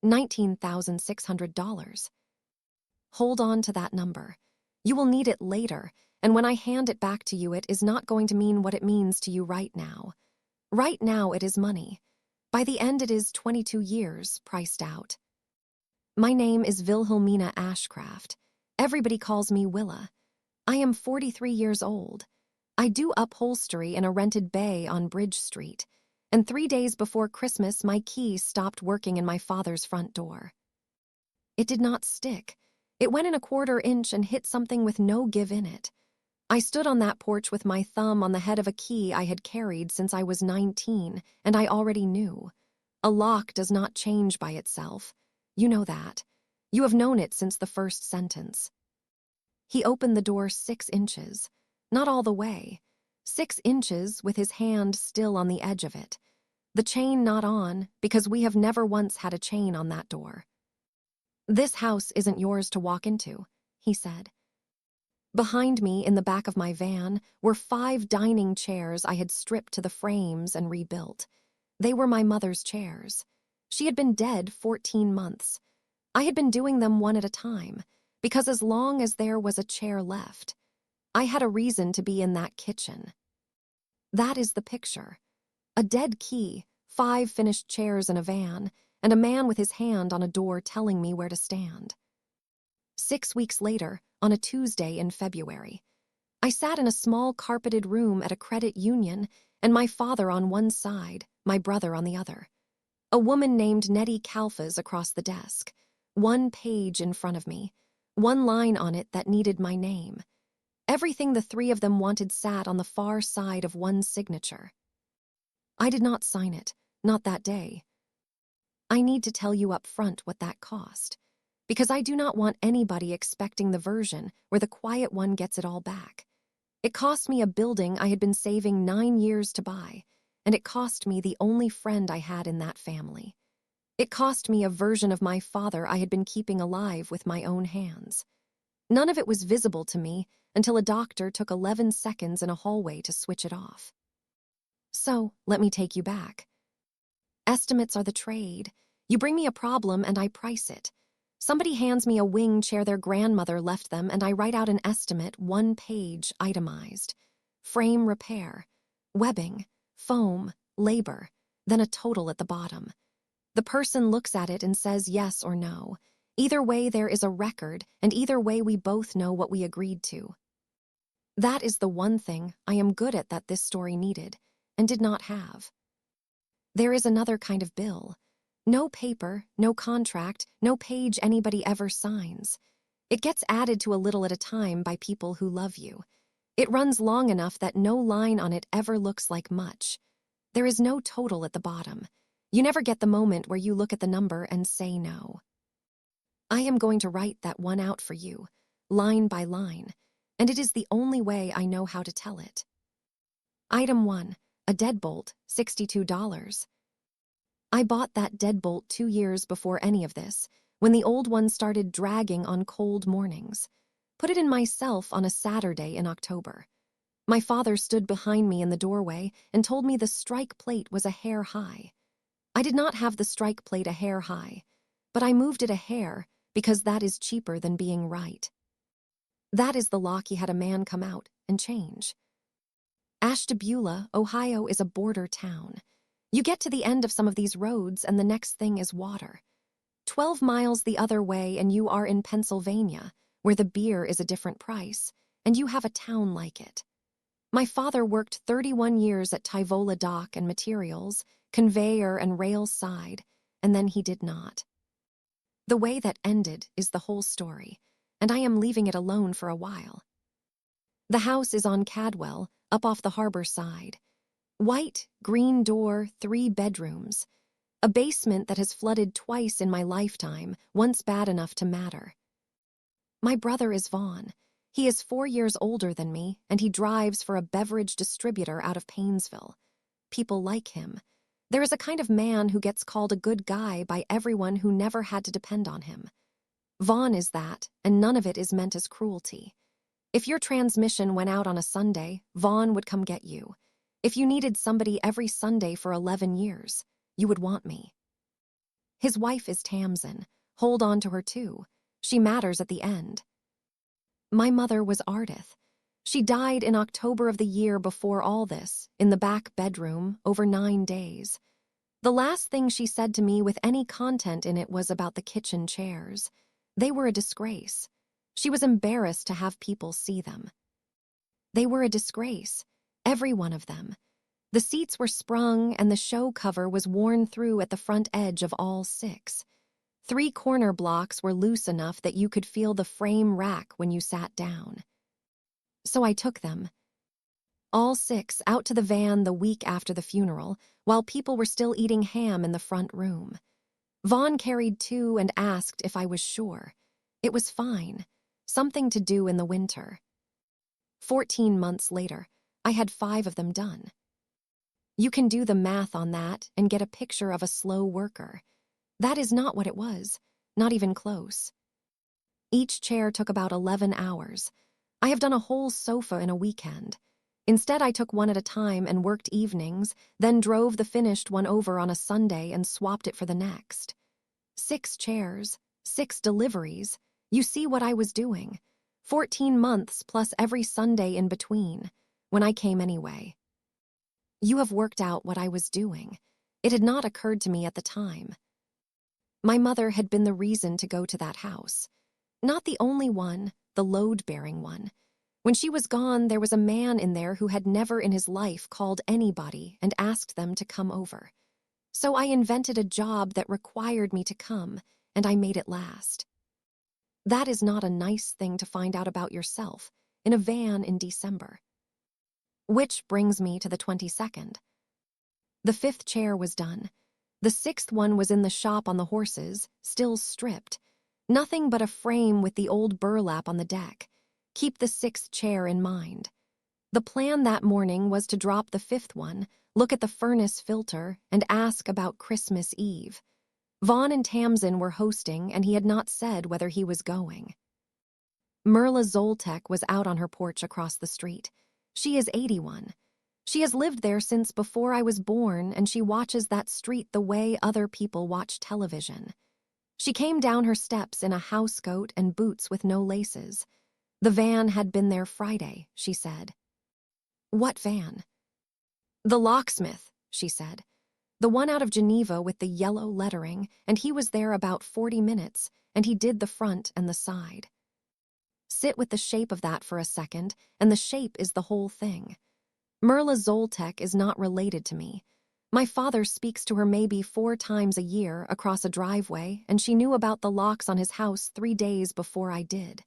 $19,600. Hold on to that number. You will need it later, and when I hand it back to you, it is not going to mean what it means to you right now. Right now, it is money. By the end, it is 22 years priced out. My name is Wilhelmina Ashcraft. Everybody calls me Willa. I am 43 years old. I do upholstery in a rented bay on Bridge Street, and 3 days before Christmas, my key stopped working in my father's front door. It did not stick. It went in a 1/4 inch and hit something with no give in it. I stood on that porch with my thumb on the head of a key I had carried since I was 19, and I already knew. A lock does not change by itself. You know that. You have known it since the first sentence. He opened the door 6 inches. Not all the way. 6 inches with his hand still on the edge of it. The chain not on, because we have never once had a chain on that door. "This house isn't yours to walk into," he said. Behind me, in the back of my van, were 5 dining chairs I had stripped to the frames and rebuilt. They were my mother's chairs. She had been dead 14 months. I had been doing them one at a time, because as long as there was a chair left, I had a reason to be in that kitchen. That is the picture. A dead key, 5 finished chairs in a van, and a man with his hand on a door telling me where to stand. 6 weeks later, on a Tuesday in February, I sat in a small carpeted room at a credit union, and my father on one side, my brother on the other. A woman named Nettie Kalfas across the desk, 1 page in front of me, 1 line on it that needed my name. Everything the 3 of them wanted sat on the far side of 1 signature. I did not sign it, not that day. I need to tell you up front what that cost, because I do not want anybody expecting the version where the quiet one gets it all back. It cost me a building I had been saving 9 years to buy, and it cost me the only friend I had in that family. It cost me a version of my father I had been keeping alive with my own hands. None of it was visible to me until a doctor took 11 seconds in a hallway to switch it off. So, let me take you back. Estimates are the trade. You bring me a problem and I price it. Somebody hands me a wing chair their grandmother left them and I write out an estimate, 1 page, itemized. Frame repair, webbing, foam, labor, then a total at the bottom. The person looks at it and says yes or no. Either way, there is a record, and either way, we both know what we agreed to. That is the one thing I am good at that this story needed, and did not have. There is another kind of bill. No paper, no contract, no page anybody ever signs. It gets added to a little at a time by people who love you. It runs long enough that no line on it ever looks like much. There is no total at the bottom. You never get the moment where you look at the number and say no. I am going to write that one out for you, line by line, and it is the only way I know how to tell it. Item 1, a deadbolt, $62. I bought that deadbolt 2 years before any of this, when the old one started dragging on cold mornings. Put it in myself on a Saturday in October. My father stood behind me in the doorway and told me the strike plate was a hair high. I did not have the strike plate a hair high, but I moved it a hair because that is cheaper than being right. That is the lock he had a man come out and change. Ashtabula, Ohio is a border town. You get to the end of some of these roads and the next thing is water. 12 miles the other way and you are in Pennsylvania, where the beer is a different price, and you have a town like it. My father worked 31 years at Tyvola Dock and Materials, conveyor and rail side, and then he did not. The way that ended is the whole story, and I am leaving it alone for a while. The house is on Cadwell, up off the harbor side. White, green door, 3 bedrooms. A basement that has flooded twice in my lifetime, once bad enough to matter. My brother is Vaughn. He is 4 years older than me, and he drives for a beverage distributor out of Painesville. People like him. There is a kind of man who gets called a good guy by everyone who never had to depend on him. Vaughn is that, and none of it is meant as cruelty. If your transmission went out on a Sunday, Vaughn would come get you. If you needed somebody every Sunday for 11 years, you would want me. His wife is Tamsin. Hold on to her too. She matters at the end. My mother was Ardith. She died in October of the year before all this, in the back bedroom, over 9 days. The last thing she said to me with any content in it was about the kitchen chairs. They were a disgrace. She was embarrassed to have people see them. They were a disgrace, every one of them. The seats were sprung and the show cover was worn through at the front edge of all 6. 3 corner blocks were loose enough that you could feel the frame rack when you sat down. So I took them, all 6, out to the van the week after the funeral, while people were still eating ham in the front room. Vaughn carried 2 and asked if I was sure. It was fine. Something to do in the winter. 14 months later, I had 5 of them done. You can do the math on that and get a picture of a slow worker. That is not what it was, not even close. Each chair took about 11 hours. I have done a whole sofa in a weekend. Instead, I took one at a time and worked evenings, then drove the finished one over on a Sunday and swapped it for the next. 6 chairs, 6 deliveries. You see what I was doing. 14 months plus every Sunday in between, when I came anyway. You have worked out what I was doing. It had not occurred to me at the time. My mother had been the reason to go to that house. Not the only one, the load-bearing one. When she was gone, there was a man in there who had never in his life called anybody and asked them to come over. So I invented a job that required me to come, and I made it last. That is not a nice thing to find out about yourself, in a van in December. Which brings me to the 22nd. The 5th chair was done. The 6th one was in the shop on the horses, still stripped. Nothing but a frame with the old burlap on the deck. Keep the 6th chair in mind. The plan that morning was to drop the 5th one, look at the furnace filter, and ask about Christmas Eve. Vaughn and Tamsin were hosting, and he had not said whether he was going. Merla Zoltek was out on her porch across the street. She is 81. She has lived there since before I was born, and she watches that street the way other people watch television. She came down her steps in a housecoat and boots with no laces. The van had been there Friday, she said. What van? The locksmith, she said. The one out of Geneva with the yellow lettering, and he was there about 40 minutes, and he did the front and the side. Sit with the shape of that for a second, and the shape is the whole thing. Merla Zoltek is not related to me. My father speaks to her maybe 4 times a year across a driveway, and she knew about the locks on his house 3 days before I did.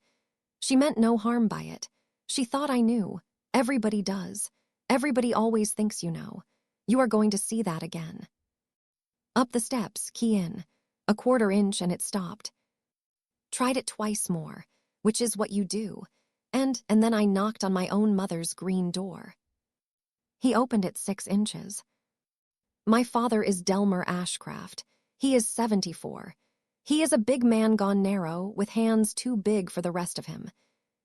She meant no harm by it. She thought I knew. Everybody does. Everybody always thinks you know. You are going to see that again. Up the steps, key in. A 1/4 inch and it stopped. Tried it twice more, which is what you do. And then I knocked on my own mother's green door. He opened it 6 inches. My father is Delmer Ashcraft. He is 74. He is a big man gone narrow, with hands too big for the rest of him.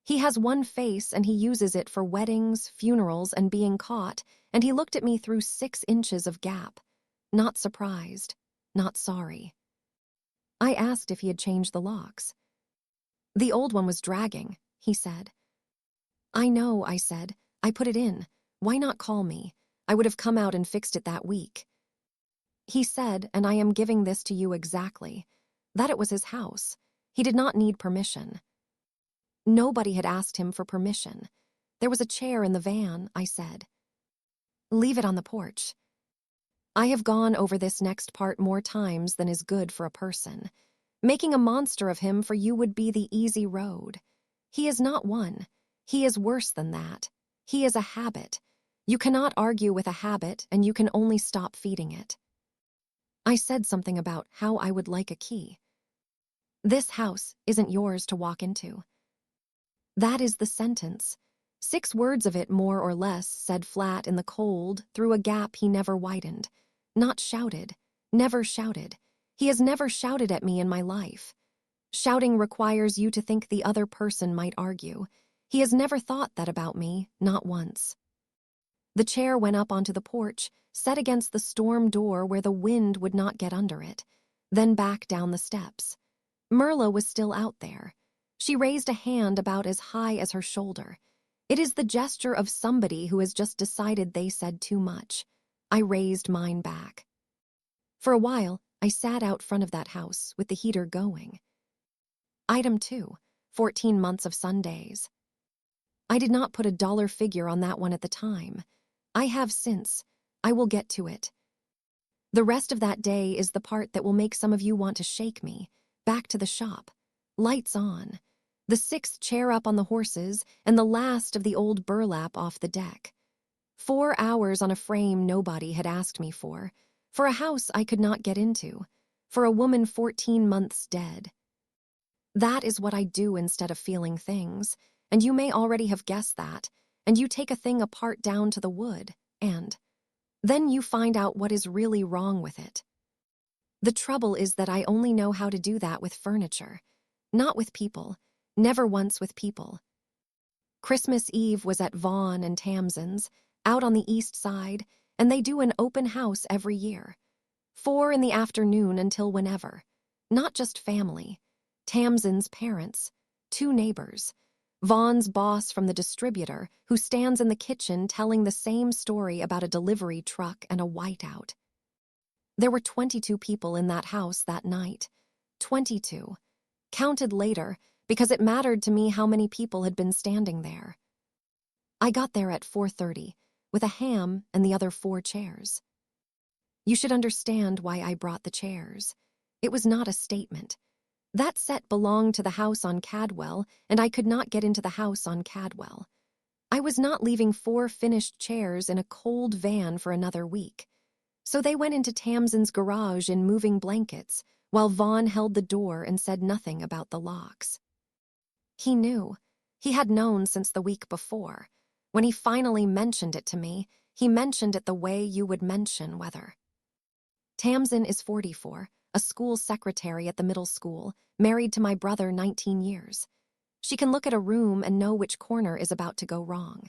He has one face and he uses it for weddings, funerals, and being caught, and he looked at me through 6 inches of gap. Not surprised, not sorry. I asked if he had changed the locks. The old one was dragging, he said. I know, I said. I put it in. Why not call me? I would have come out and fixed it that week. He said, and I am giving this to you exactly, that it was his house. He did not need permission. Nobody had asked him for permission. There was a chair in the van, I said. Leave it on the porch. I have gone over this next part more times than is good for a person. Making a monster of him for you would be the easy road. He is not one. He is worse than that. He is a habit. You cannot argue with a habit, and you can only stop feeding it. I said something about how I would like a key. This house isn't yours to walk into. That is the sentence. 6 words of it, more or less, said flat in the cold, through a gap he never widened. Not shouted. Never shouted. He has never shouted at me in my life. Shouting requires you to think the other person might argue. He has never thought that about me, not once. The chair went up onto the porch, set against the storm door where the wind would not get under it. then back down the steps. Merla was still out there. She raised a hand about as high as her shoulder. It is the gesture of somebody who has just decided they said too much. I raised mine back. For a while, I sat out front of that house with the heater going. Item 2, 14 months of Sundays. I did not put a dollar figure on that one at the time. I have since. I will get to it. The rest of that day is the part that will make some of you want to shake me. Back to the shop. Lights on. The 6th chair up on the horses and the last of the old burlap off the deck. 4 hours on a frame nobody had asked me for a house I could not get into, for a woman 14 months dead. That is what I do instead of feeling things, and you may already have guessed that, and you take a thing apart down to the wood, and then you find out what is really wrong with it. The trouble is that I only know how to do that with furniture, not with people, never once with people. Christmas Eve was at Vaughn and Tamsin's, out on the east side, and they do an open house every year. 4 in the afternoon until whenever. Not just family. Tamsin's parents, 2 neighbors. Vaughn's boss from the distributor who stands in the kitchen telling the same story about a delivery truck and a whiteout. There were 22 people in that house that night. 22. Counted later because it mattered to me how many people had been standing there. I got there at 4:30 with a ham and the other 4 chairs. You should understand why I brought the chairs. It was not a statement. That set belonged to the house on Cadwell, and I could not get into the house on Cadwell. I was not leaving 4 finished chairs in a cold van for another week. So they went into Tamsin's garage in moving blankets, while Vaughn held the door and said nothing about the locks. He knew. He had known since the week before. When he finally mentioned it to me, he mentioned it the way you would mention weather. Tamsin is 44, a school secretary at the middle school, married to my brother 19 years. She can look at a room and know which corner is about to go wrong.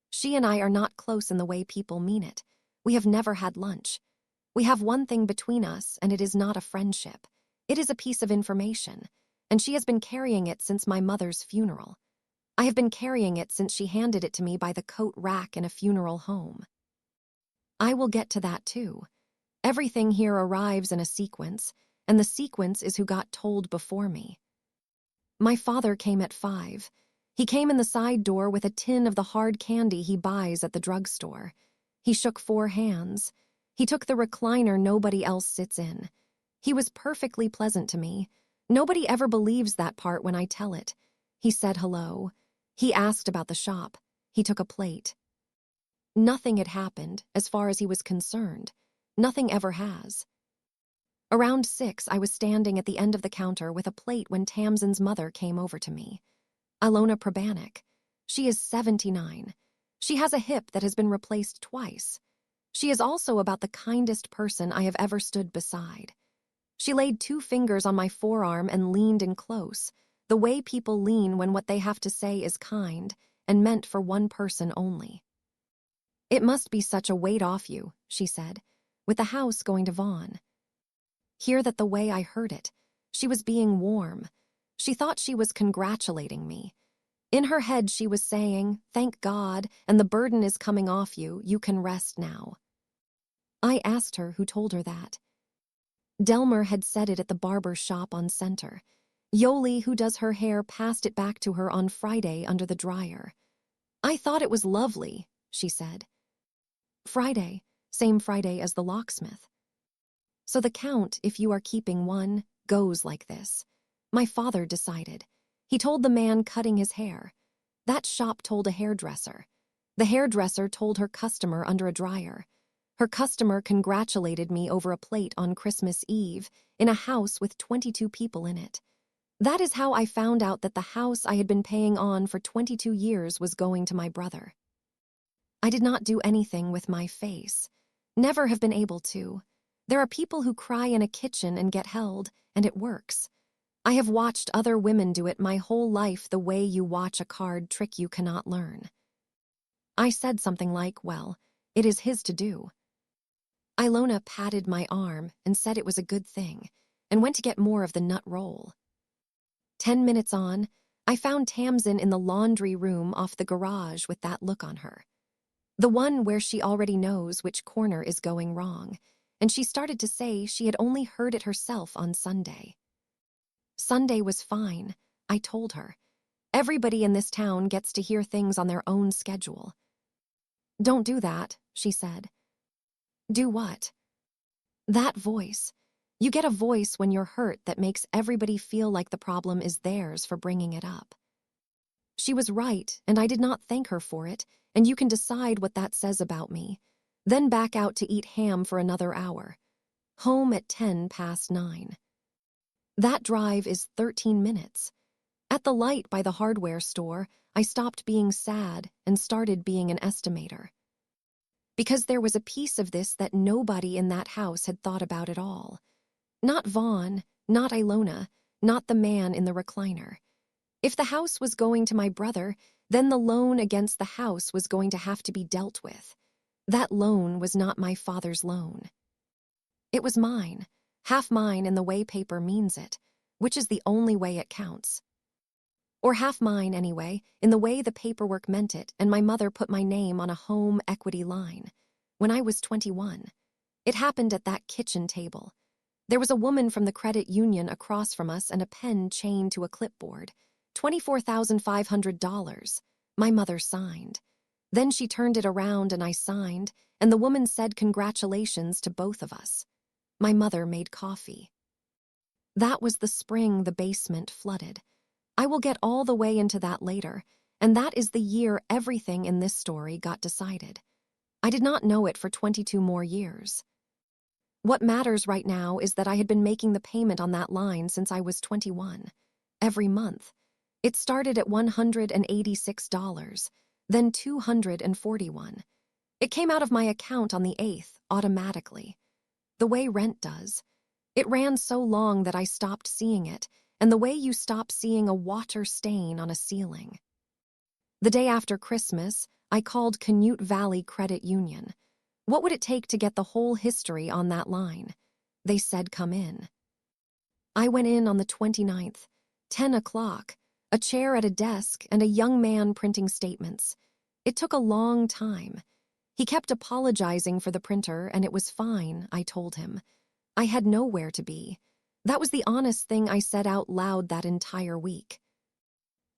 She and I are not close in the way people mean it. We have never had lunch. We have one thing between us, and it is not a friendship. It is a piece of information, and she has been carrying it since my mother's funeral. I have been carrying it since she handed it to me by the coat rack in a funeral home. I will get to that too. Everything here arrives in a sequence, and the sequence is who got told before me. My father came at 5. He came in the side door with a tin of the hard candy he buys at the drugstore. He shook 4 hands. He took the recliner nobody else sits in. He was perfectly pleasant to me. Nobody ever believes that part when I tell it. He said hello. He asked about the shop. He took a plate. Nothing had happened, as far as he was concerned. Nothing ever has. Around 6, I was standing at the end of the counter with a plate when Tamsin's mother came over to me. Alona Prabanik. She is 79. She has a hip that has been replaced twice. She is also about the kindest person I have ever stood beside. She laid 2 fingers on my forearm and leaned in close, the way people lean when what they have to say is kind and meant for one person only. It must be such a weight off you, she said, with the house going to Vaughn. Hear that the way I heard it, she was being warm. She thought she was congratulating me. In her head she was saying, thank God, and the burden is coming off you, you can rest now. I asked her who told her that. Delmer had said it at the barber shop on Center. Yoli, who does her hair, passed it back to her on Friday under the dryer. I thought it was lovely, she said. Friday, same Friday as the locksmith. So the count, if you are keeping one, goes like this. My father decided. He told the man cutting his hair. That shop told a hairdresser. The hairdresser told her customer under a dryer. Her customer congratulated me over a plate on Christmas Eve in a house with 22 people in it. That is how I found out that the house I had been paying on for 22 years was going to my brother. I did not do anything with my face. Never have been able to. There are people who cry in a kitchen and get held, and it works. I have watched other women do it my whole life the way you watch a card trick you cannot learn. I said something like, well, it is his to do. Ilona patted my arm and said it was a good thing. and went to get more of the nut roll. 10 minutes on, I found Tamsin in the laundry room off the garage with that look on her. The one where she already knows which corner is going wrong, and she started to say she had only heard it herself on Sunday. Sunday was fine, I told her. Everybody in this town gets to hear things on their own schedule. Don't do that, she said. Do what? That voice. You get a voice when you're hurt that makes everybody feel like the problem is theirs for bringing it up. She was right, and I did not thank her for it, and you can decide what that says about me. Then back out to eat ham for another hour. Home at 9:10. That drive is 13 minutes. At the light by the hardware store, I stopped being sad and started being an estimator. Because there was a piece of this that nobody in that house had thought about at all. Not Vaughn, not Ilona, not the man in the recliner. If the house was going to my brother, then the loan against the house was going to have to be dealt with. That loan was not my father's loan. It was mine, half mine in the way paper means it, which is the only way it counts. Or half mine, anyway, in the way the paperwork meant it, and my mother put my name on a home equity line. When I was 21. It happened at that kitchen table. There was a woman from the credit union across from us and a pen chained to a clipboard. $24,500. My mother signed. Then she turned it around and I signed, and the woman said congratulations to both of us. My mother made coffee. That was the spring the basement flooded. I will get all the way into that later, and that is the year everything in this story got decided. I did not know it for 22 more years. What matters right now is that I had been making the payment on that line since I was 21. Every month. It started at $186, then $241. It came out of my account on the 8th, automatically. The way rent does. It ran so long that I stopped seeing it, and the way you stop seeing a water stain on a ceiling. The day after Christmas, I called Canute Valley Credit Union. What would it take to get the whole history on that line? They said come in. I went in on the 29th, 10 o'clock, a chair at a desk and a young man printing statements. It took a long time. He kept apologizing for the printer, and it was fine, I told him. I had nowhere to be. That was the honest thing I said out loud that entire week.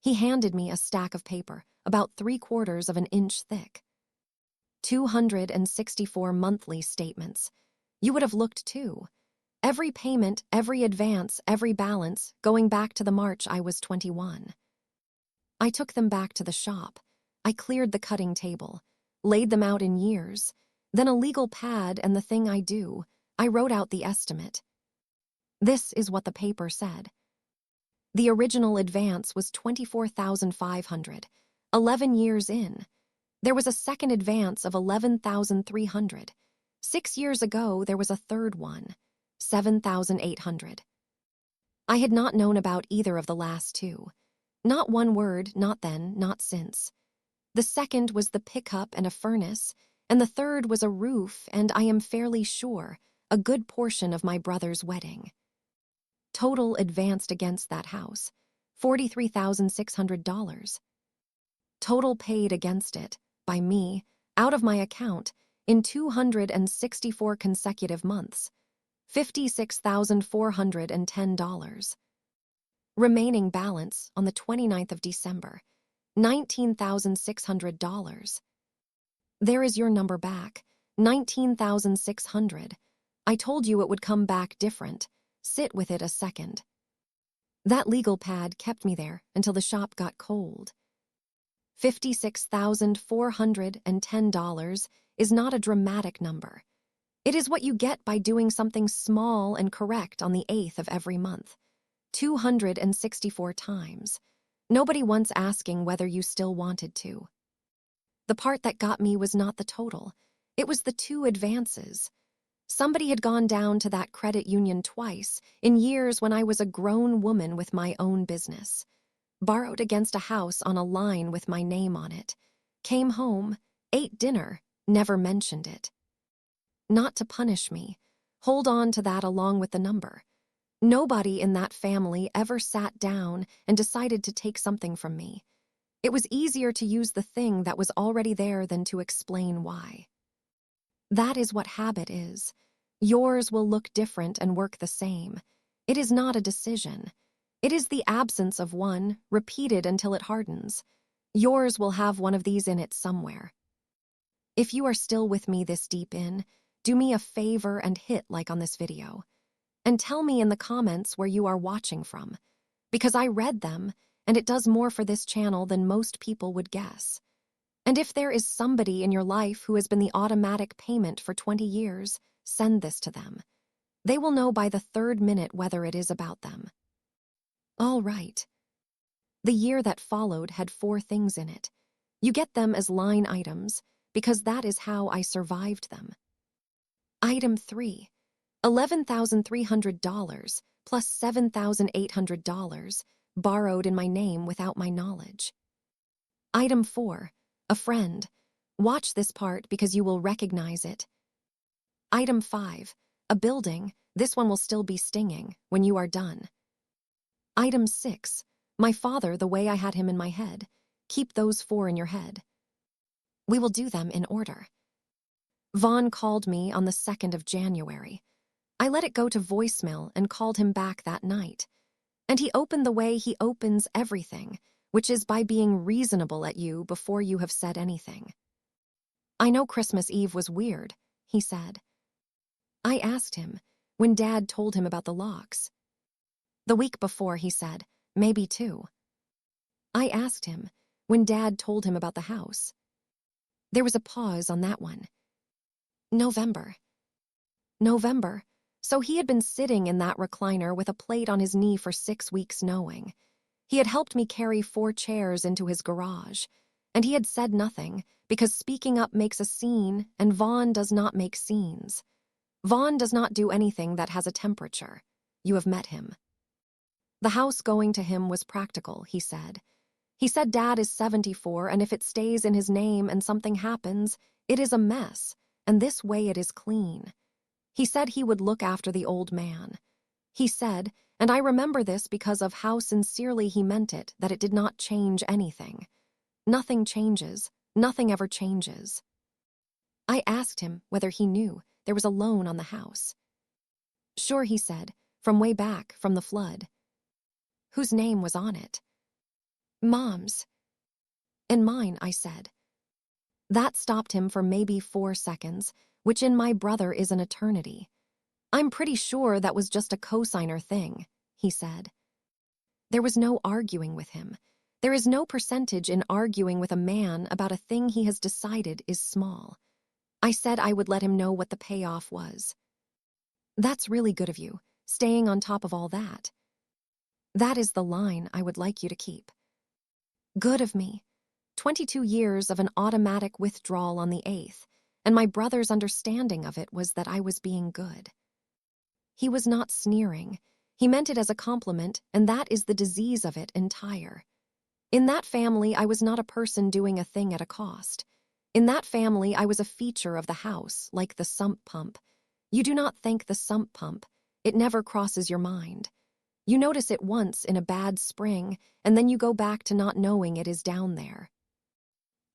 He handed me a stack of paper, about 3/4 of an inch thick. 264 monthly statements. You would have looked too. Every payment, every advance, every balance, going back to the March I was 21. I took them back to the shop. I cleared the cutting table, laid them out in years, then a legal pad and the thing I do. I wrote out the estimate. This is what the paper said. The original advance was $24,500, 11 years in. There was a second advance of $11,300. 6 years ago, there was a third one, $7,800. I had not known about either of the last two. Not one word, not then, not since. The second was the pickup and a furnace, and the third was a roof and, I am fairly sure, a good portion of my brother's wedding. Total advanced against that house, $43,600. Total paid against it, by me, out of my account, in 264 consecutive months, $56,410. Remaining balance on the 29th of December, $19,600. There is your number back, $19,600. I told you it would come back different. Sit with it a second. That legal pad kept me there until the shop got cold. $56,410 is not a dramatic number. It is what you get by doing something small and correct on the 8th of every month. 264 times. Nobody once asking whether you still wanted to. The part that got me was not the total. It was the 2 advances. Somebody had gone down to that credit union twice in years when I was a grown woman with my own business. Borrowed against a house on a line with my name on it. Came home, ate dinner, never mentioned it. Not to punish me. Hold on to that along with the number. Nobody in that family ever sat down and decided to take something from me. It was easier to use the thing that was already there than to explain why. That is what habit is. Yours will look different and work the same. It is not a decision. It is the absence of one, repeated until it hardens. Yours will have one of these in it somewhere. If you are still with me this deep in, do me a favor and hit like on this video. And tell me in the comments where you are watching from, because I read them, and it does more for this channel than most people would guess. And if there is somebody in your life who has been the automatic payment for 20 years, send this to them. They will know by the 3rd minute whether it is about them. All right. The year that followed had 4 things in it. You get them as line items, because that is how I survived them. Item 3, $11,300 plus $7,800 borrowed in my name without my knowledge. Item 4, a friend. Watch this part because you will recognize it. Item 5, a building. This one will still be stinging when you are done. Item 6, my father the way I had him in my head. Keep those 4 in your head. We will do them in order. Vaughn called me on the 2nd of January. I let it go to voicemail and called him back that night. And he opened the way he opens everything, which is by being reasonable at you before you have said anything. I know Christmas Eve was weird, he said. I asked him, when Dad told him about the locks. The week before, he said, maybe 2. I asked him, when Dad told him about the house. There was a pause on that one. November. So he had been sitting in that recliner with a plate on his knee for 6 weeks knowing. He had helped me carry 4 chairs into his garage, and he had said nothing because speaking up makes a scene and Vaughn does not make scenes. Vaughn does not do anything that has a temperature. You have met him. The house going to him was practical, he said. He said Dad is 74 and if it stays in his name and something happens, it is a mess, and this way it is clean. He said he would look after the old man. He said, and I remember this because of how sincerely he meant it, that it did not change anything. Nothing changes. Nothing ever changes. I asked him whether he knew there was a loan on the house. Sure, he said, from way back, from the flood. Whose name was on it? Mom's. And mine, I said. That stopped him for maybe 4 seconds, which in my brother is an eternity. I'm pretty sure that was just a cosigner thing, he said. There was no arguing with him. There is no percentage in arguing with a man about a thing he has decided is small. I said I would let him know what the payoff was. That's really good of you, staying on top of all that. That is the line I would like you to keep. Good of me. 22 years of an automatic withdrawal on the 8th, and my brother's understanding of it was that I was being good. He was not sneering. He meant it as a compliment, and that is the disease of it entire. In that family, I was not a person doing a thing at a cost. In that family, I was a feature of the house, like the sump pump. You do not thank the sump pump. It never crosses your mind. You notice it once in a bad spring, and then you go back to not knowing it is down there.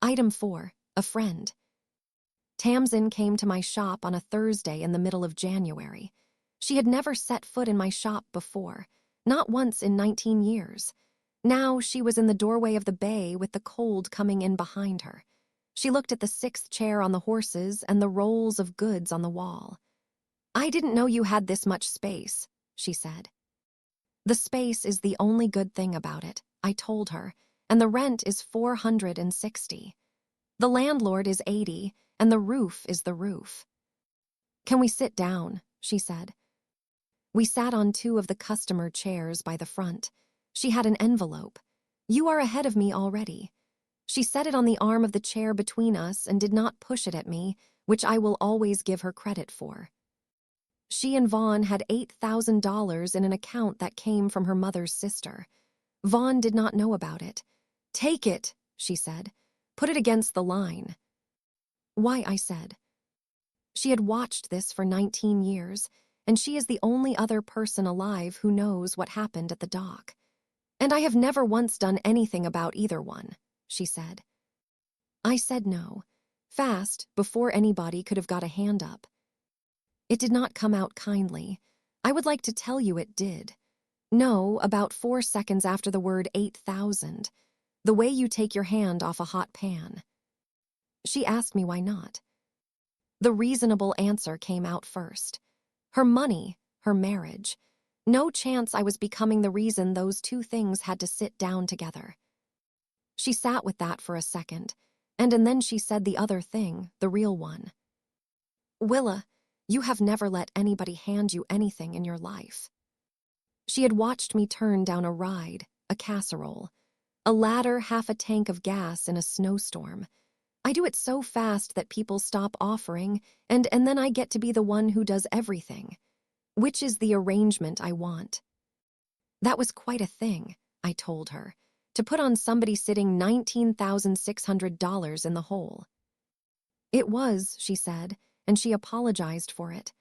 Item 4, a friend. Tamsin came to my shop on a Thursday in the middle of January. She had never set foot in my shop before, not once in 19 years. Now she was in the doorway of the bay with the cold coming in behind her. She looked at the 6th chair on the horses and the rolls of goods on the wall. I didn't know you had this much space, she said. The space is the only good thing about it, I told her, and the rent is $460. The landlord is $80, and the roof is the roof. Can we sit down? She said. We sat on 2 of the customer chairs by the front. She had an envelope. You are ahead of me already. She set it on the arm of the chair between us and did not push it at me, which I will always give her credit for. She and Vaughn had $8,000 in an account that came from her mother's sister. Vaughn did not know about it. Take it, she said. Put it against the line. Why, I said. She had watched this for 19 years, and she is the only other person alive who knows what happened at the dock. And I have never once done anything about either one, she said. I said no, fast, before anybody could have got a hand up. It did not come out kindly. I would like to tell you it did. No, about 4 seconds after the word 8,000. The way you take your hand off a hot pan. She asked me why not. The reasonable answer came out first. Her money, her marriage. No chance I was becoming the reason those two things had to sit down together. She sat with that for a second, and then she said the other thing, the real one. Willa, you have never let anybody hand you anything in your life. She had watched me turn down a ride, a casserole, a ladder, half a tank of gas in a snowstorm. I do it so fast that people stop offering, and then I get to be the one who does everything, which is the arrangement I want. That was quite a thing, I told her, to put on somebody sitting $19,600 in the hole. It was, she said, and she apologized for it.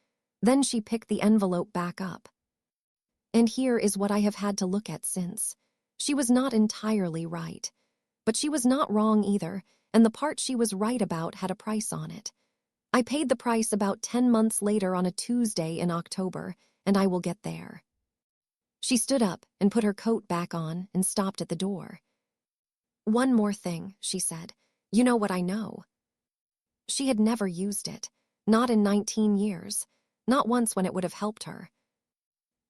Then she picked the envelope back up. And here is what I have had to look at since. She was not entirely right, but she was not wrong either, and the part she was right about had a price on it. I paid the price about 10 months later on a Tuesday in October, and I will get there. She stood up and put her coat back on and stopped at the door. One more thing, she said. You know what I know. She had never used it, not in 19 years, not once when it would have helped her.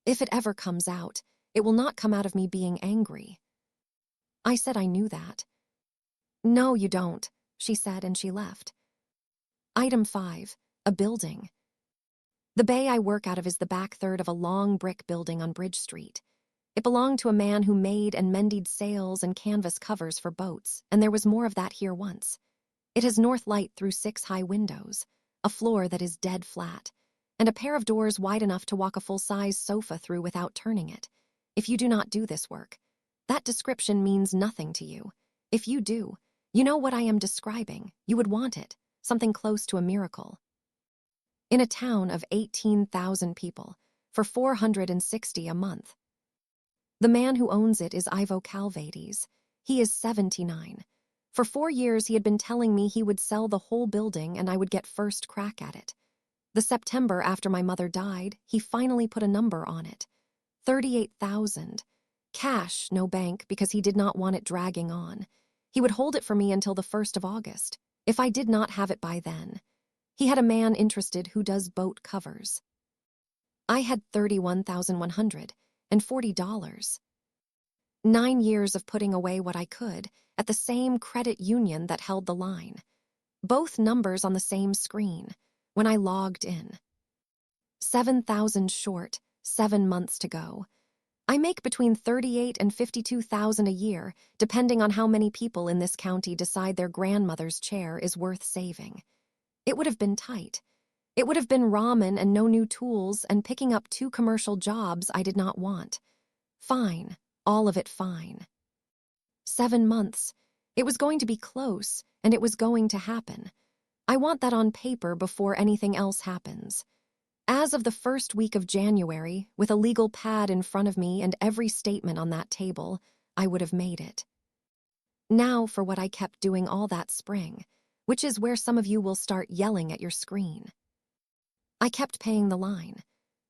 If it ever comes out, it will not come out of me being angry. I said I knew that. No, you don't, she said, and she left. Item 5, a building. The bay I work out of is the back third of a long brick building on Bridge Street. It belonged to a man who made and mended sails and canvas covers for boats, and there was more of that here once. It has north light through 6 high windows, a floor that is dead flat, and a pair of doors wide enough to walk a full-size sofa through without turning it. If you do not do this work, that description means nothing to you. If you do, you know what I am describing. You would want it, something close to a miracle. In a town of 18,000 people, for $460 a month. The man who owns it is Ivo Calvades. He is 79. For 4 years he had been telling me he would sell the whole building and I would get first crack at it. The September after my mother died, he finally put a number on it. 38,000. Cash, no bank, because he did not want it dragging on. He would hold it for me until the 1st of August, if I did not have it by then. He had a man interested who does boat covers. I had $31,140. 9 years of putting away what I could at the same credit union that held the line. Both numbers on the same screen when I logged in. 7,000 short, 7 months to go. I make between 38 and 52,000 a year, depending on how many people in this county decide their grandmother's chair is worth saving. It would have been tight. It would have been ramen and no new tools and picking up 2 commercial jobs I did not want. Fine, all of it fine. 7 months. It was going to be close, and it was going to happen. I want that on paper before anything else happens. As of the first week of January, with a legal pad in front of me and every statement on that table, I would have made it. Now for what I kept doing all that spring, which is where some of you will start yelling at your screen. I kept paying the line.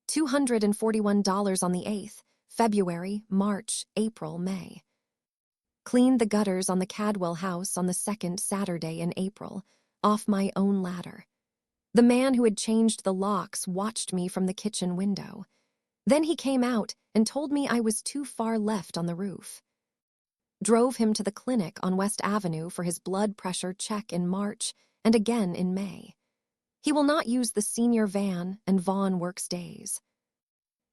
$241 on the 8th, February, March, April, May. Cleaned the gutters on the Cadwell house on the 2nd Saturday in April, off my own ladder. The man who had changed the locks watched me from the kitchen window. Then he came out and told me I was too far left on the roof. Drove him to the clinic on West Avenue for his blood pressure check in March and again in May. He will not use the senior van and Vaughn works days.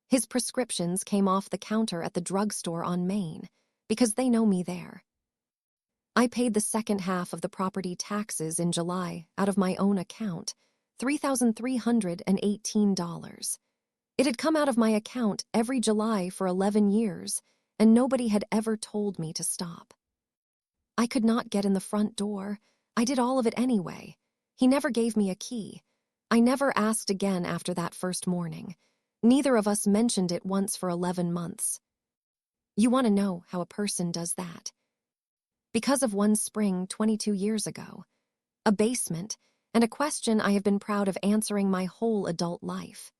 His prescriptions came off the counter at the drugstore on Main because they know me there. I paid the second half of the property taxes in July out of my own account, $3,318. It had come out of my account every July for 11 years, and nobody had ever told me to stop. I could not get in the front door. I did all of it anyway. He never gave me a key. I never asked again after that first morning. Neither of us mentioned it once for 11 months. You want to know how a person does that? Because of one spring 22 years ago, a basement, and a question I have been proud of answering my whole adult life.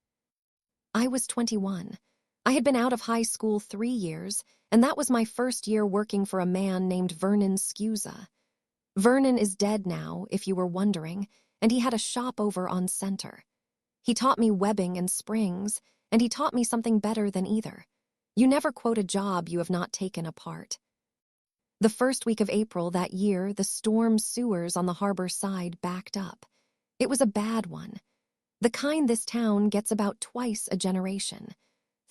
I was 21. I had been out of high school 3 years, and that was my first year working for a man named Vernon Scusa. Vernon is dead now, if you were wondering, and he had a shop over on Center. He taught me webbing and springs, and he taught me something better than either. You never quote a job you have not taken apart. The first week of April that year, the storm sewers on the harbor side backed up. It was a bad one. The kind this town gets about twice a generation.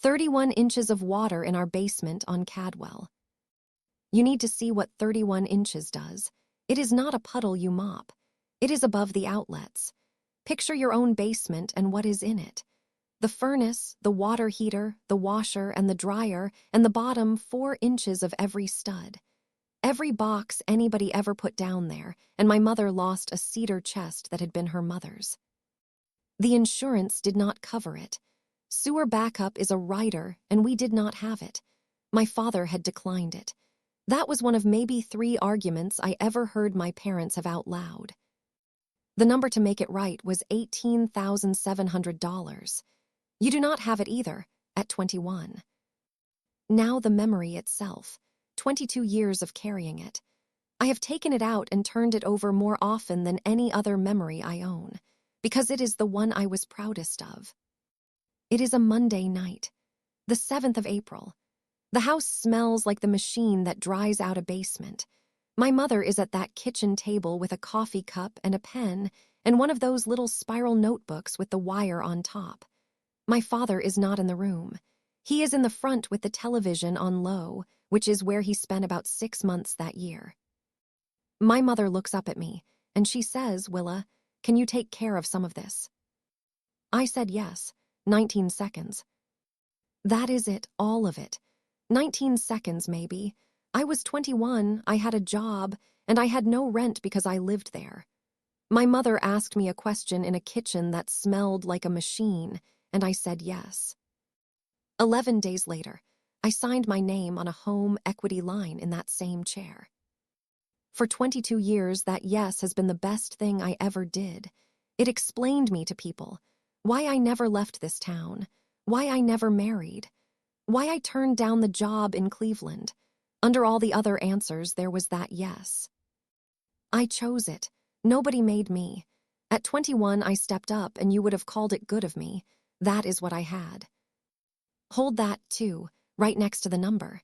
31 inches of water in our basement on Cadwell. You need to see what 31 inches does. It is not a puddle you mop. It is above the outlets. Picture your own basement and what is in it. The furnace, the water heater, the washer, and the dryer, and the bottom 4 inches of every stud. Every box anybody ever put down there, and my mother lost a cedar chest that had been her mother's. The insurance did not cover it. Sewer backup is a rider, and we did not have it. My father had declined it. That was one of maybe 3 arguments I ever heard my parents have out loud. The number to make it right was $18,700. You do not have it either, at 21. Now the memory itself, 22 years of carrying it. I have taken it out and turned it over more often than any other memory I own, because it is the one I was proudest of. It is a Monday night, the 7th of April. The house smells like the machine that dries out a basement. My mother is at that kitchen table with a coffee cup and a pen and one of those little spiral notebooks with the wire on top. My father is not in the room. He is in the front with the television on low, which is where he spent about 6 months that year. My mother looks up at me, and she says, "Willa, can you take care of some of this?" I said yes, 19 seconds. That is it, all of it. 19 seconds, maybe. I was 21, I had a job, and I had no rent because I lived there. My mother asked me a question in a kitchen that smelled like a machine, and I said yes. 11 days later, I signed my name on a home equity line in that same chair. For 22 years, that yes has been the best thing I ever did. It explained me to people, why I never left this town, why I never married, why I turned down the job in Cleveland. Under all the other answers, there was that yes. I chose it. Nobody made me. At 21, I stepped up, and you would have called it good of me. That is what I had. Hold that, too, right next to the number.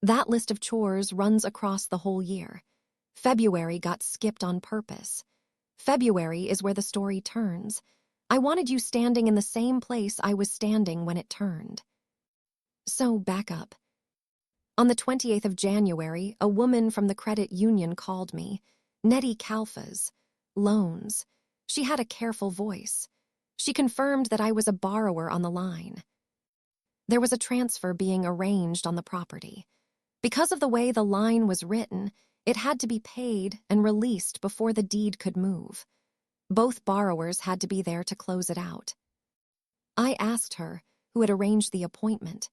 That list of chores runs across the whole year. February got skipped on purpose. February is where the story turns. I wanted you standing in the same place I was standing when it turned. So, back up. On the 28th of January, a woman from the credit union called me. Nettie Kalfas. Loans. She had a careful voice. She confirmed that I was a borrower on the line. There was a transfer being arranged on the property. Because of the way the line was written, it had to be paid and released before the deed could move. Both borrowers had to be there to close it out. I asked her, who had arranged the appointment.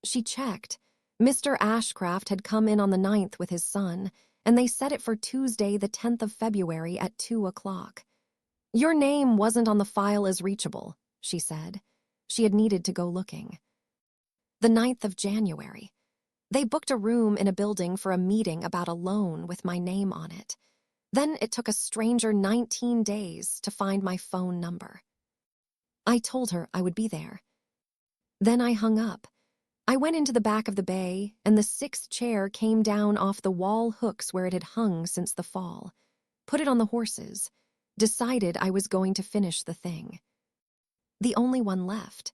She checked. Mr. Ashcraft had come in on the 9th with his son, and they set it for Tuesday, the 10th of February at 2 o'clock. Your name wasn't on the file as reachable, she said. She had needed to go looking. The 9th of January. They booked a room in a building for a meeting about a loan with my name on it. Then it took a stranger 19 days to find my phone number. I told her I would be there. Then I hung up. I went into the back of the bay, and the 6th chair came down off the wall hooks where it had hung since the fall. Put it on the horses. Decided I was going to finish the thing. The only one left.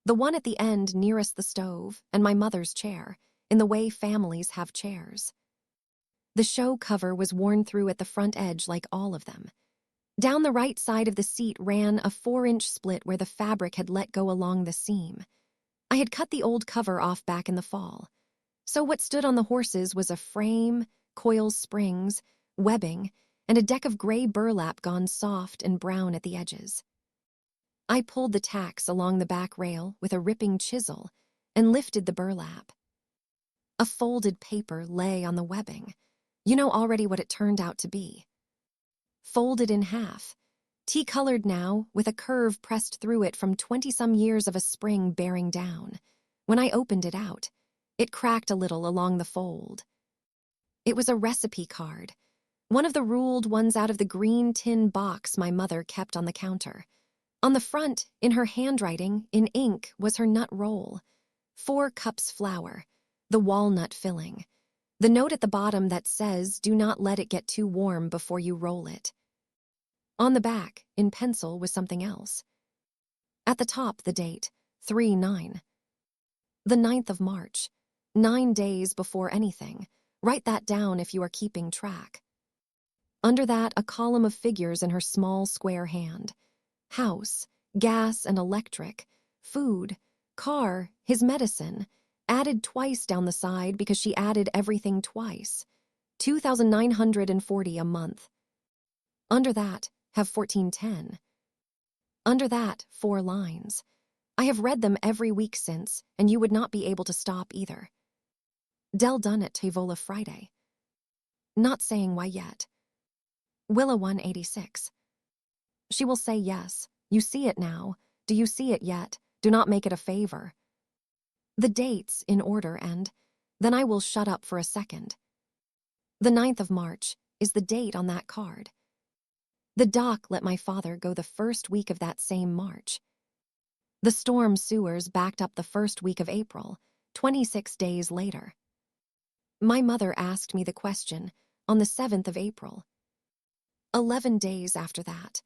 The one at the end nearest the stove, and my mother's chair, in the way families have chairs. The show cover was worn through at the front edge like all of them. Down the right side of the seat ran a 4-inch split where the fabric had let go along the seam. I had cut the old cover off back in the fall. So what stood on the horses was a frame, coil springs, webbing, and a deck of gray burlap gone soft and brown at the edges. I pulled the tacks along the back rail with a ripping chisel and lifted the burlap. A folded paper lay on the webbing. You know already what it turned out to be. Folded in half, tea-colored now, with a curve pressed through it from 20-some years of a spring bearing down. When I opened it out, it cracked a little along the fold. It was a recipe card, one of the ruled ones out of the green tin box my mother kept on the counter. On the front, in her handwriting, in ink, was her nut roll. 4 cups flour, the walnut filling. The note at the bottom that says, "Do not let it get too warm before you roll it." On the back, in pencil, was something else. At the top, the date, 3/9. The 9th of March, 9 days before anything. Write that down if you are keeping track. Under that, a column of figures in her small square hand. House, gas and electric, food, car, his medicine, added twice down the side because she added everything twice. 2,940 a month. Under that, have 1410. Under that, 4 lines. I have read them every week since, and you would not be able to stop either. Del done at Tavola Friday. Not saying why yet. Willa 186. She will say yes. You see it now. Do you see it yet? Do not make it a favor. The dates in order and then I will shut up for a second. The 9th of March is the date on that card. The doc let my father go the first week of that same March. The storm sewers backed up the first week of April, 26 days later. My mother asked me the question on the 7th of April. 11 days after that,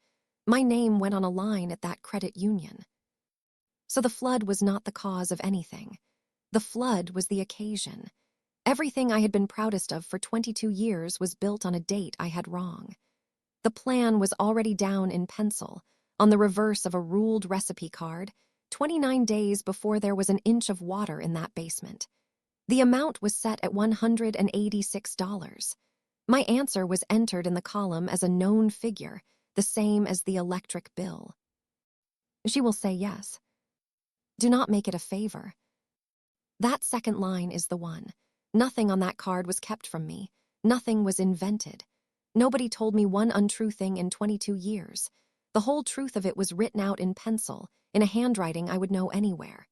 my name went on a line at that credit union. So the flood was not the cause of anything. The flood was the occasion. Everything I had been proudest of for 22 years was built on a date I had wrong. The plan was already down in pencil, on the reverse of a ruled recipe card, 29 days before there was an inch of water in that basement. The amount was set at $186. My answer was entered in the column as a known figure, the same as the electric bill. She will say yes. Do not make it a favor. That second line is the one. Nothing on that card was kept from me. Nothing was invented. Nobody told me one untrue thing in 22 years. The whole truth of it was written out in pencil, in a handwriting I would know anywhere.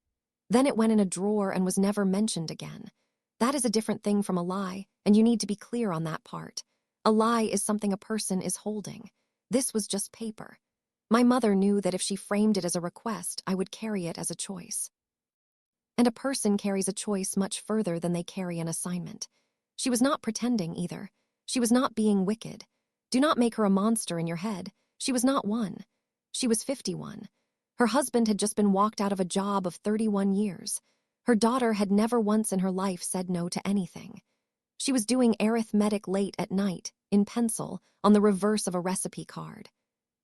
Then it went in a drawer and was never mentioned again. That is a different thing from a lie, and you need to be clear on that part. A lie is something a person is holding. This was just paper. My mother knew that if she framed it as a request, I would carry it as a choice. And a person carries a choice much further than they carry an assignment. She was not pretending either. She was not being wicked. Do not make her a monster in your head. She was not one. She was 51. Her husband had just been walked out of a job of 31 years. Her daughter had never once in her life said no to anything. She was doing arithmetic late at night, in pencil, on the reverse of a recipe card.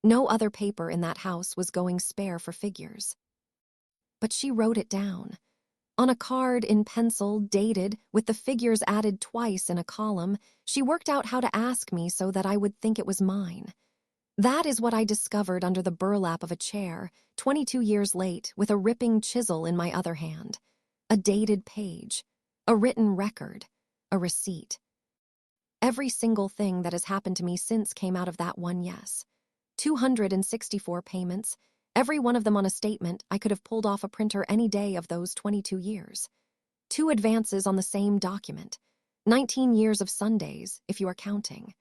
No other paper in that house was going spare for figures. But she wrote it down. On a card in pencil, dated, with the figures added twice in a column, she worked out how to ask me so that I would think it was mine. That is what I discovered under the burlap of a chair, 22 years late, with a ripping chisel in my other hand. A dated page, a written record, a receipt. Every single thing that has happened to me since came out of that one yes. 264 payments, every one of them on a statement I could have pulled off a printer any day of those 22 years. 2 advances on the same document. 19 years of Sundays, if you are counting.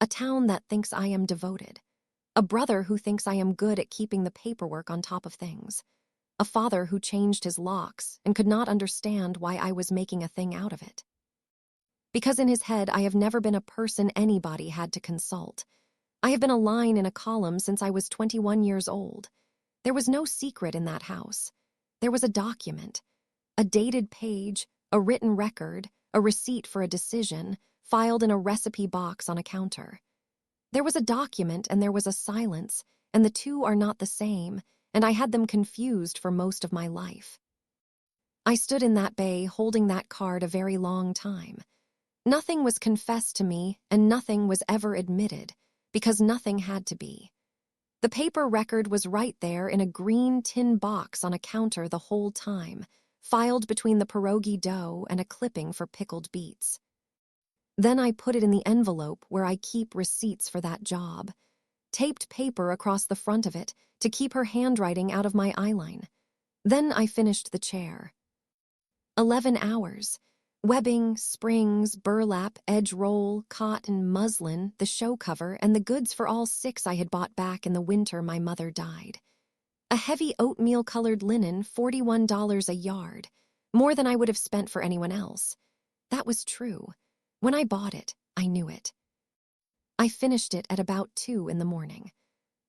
A town that thinks I am devoted. A brother who thinks I am good at keeping the paperwork on top of things. A father who changed his locks and could not understand why I was making a thing out of it. Because in his head I have never been a person anybody had to consult. I have been a line in a column since I was 21 years old. There was no secret in that house. There was a document, a dated page, a written record, a receipt for a decision, filed in a recipe box on a counter. There was a document and there was a silence, and the two are not the same, and I had them confused for most of my life. I stood in that bay holding that card a very long time. Nothing was confessed to me, and nothing was ever admitted, because nothing had to be. The paper record was right there in a green tin box on a counter the whole time, filed between the pierogi dough and a clipping for pickled beets. Then I put it in the envelope where I keep receipts for that job, taped paper across the front of it to keep her handwriting out of my eyeline. Then I finished the chair. 11 hours. Webbing, springs, burlap, edge roll, cotton, muslin, the show cover, and the goods for all 6 I had bought back in the winter my mother died. A heavy oatmeal-colored linen, $41 a yard, more than I would have spent for anyone else. That was true. When I bought it, I knew it. I finished it at about 2 in the morning.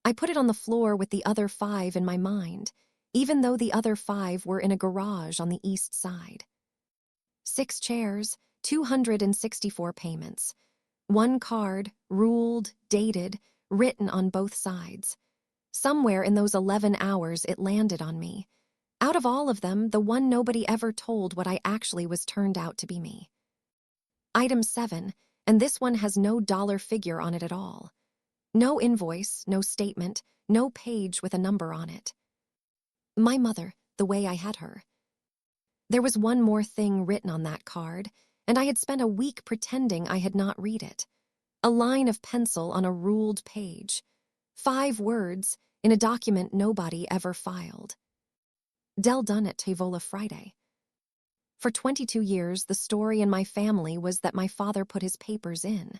I put it on the floor with the other 5 in my mind, even though the other 5 were in a garage on the east side. 6 chairs, 264 payments. 1 card, ruled, dated, written on both sides. Somewhere in those 11 hours it landed on me. Out of all of them, the one nobody ever told what I actually was turned out to be me. Item 7, and this one has no dollar figure on it at all. No invoice, no statement, no page with a number on it. My mother, the way I had her. There was one more thing written on that card, and I had spent a week pretending I had not read it. A line of pencil on a ruled page. 5 words in a document nobody ever filed. Del done at Tavola Friday. For 22 years, the story in my family was that my father put his papers in.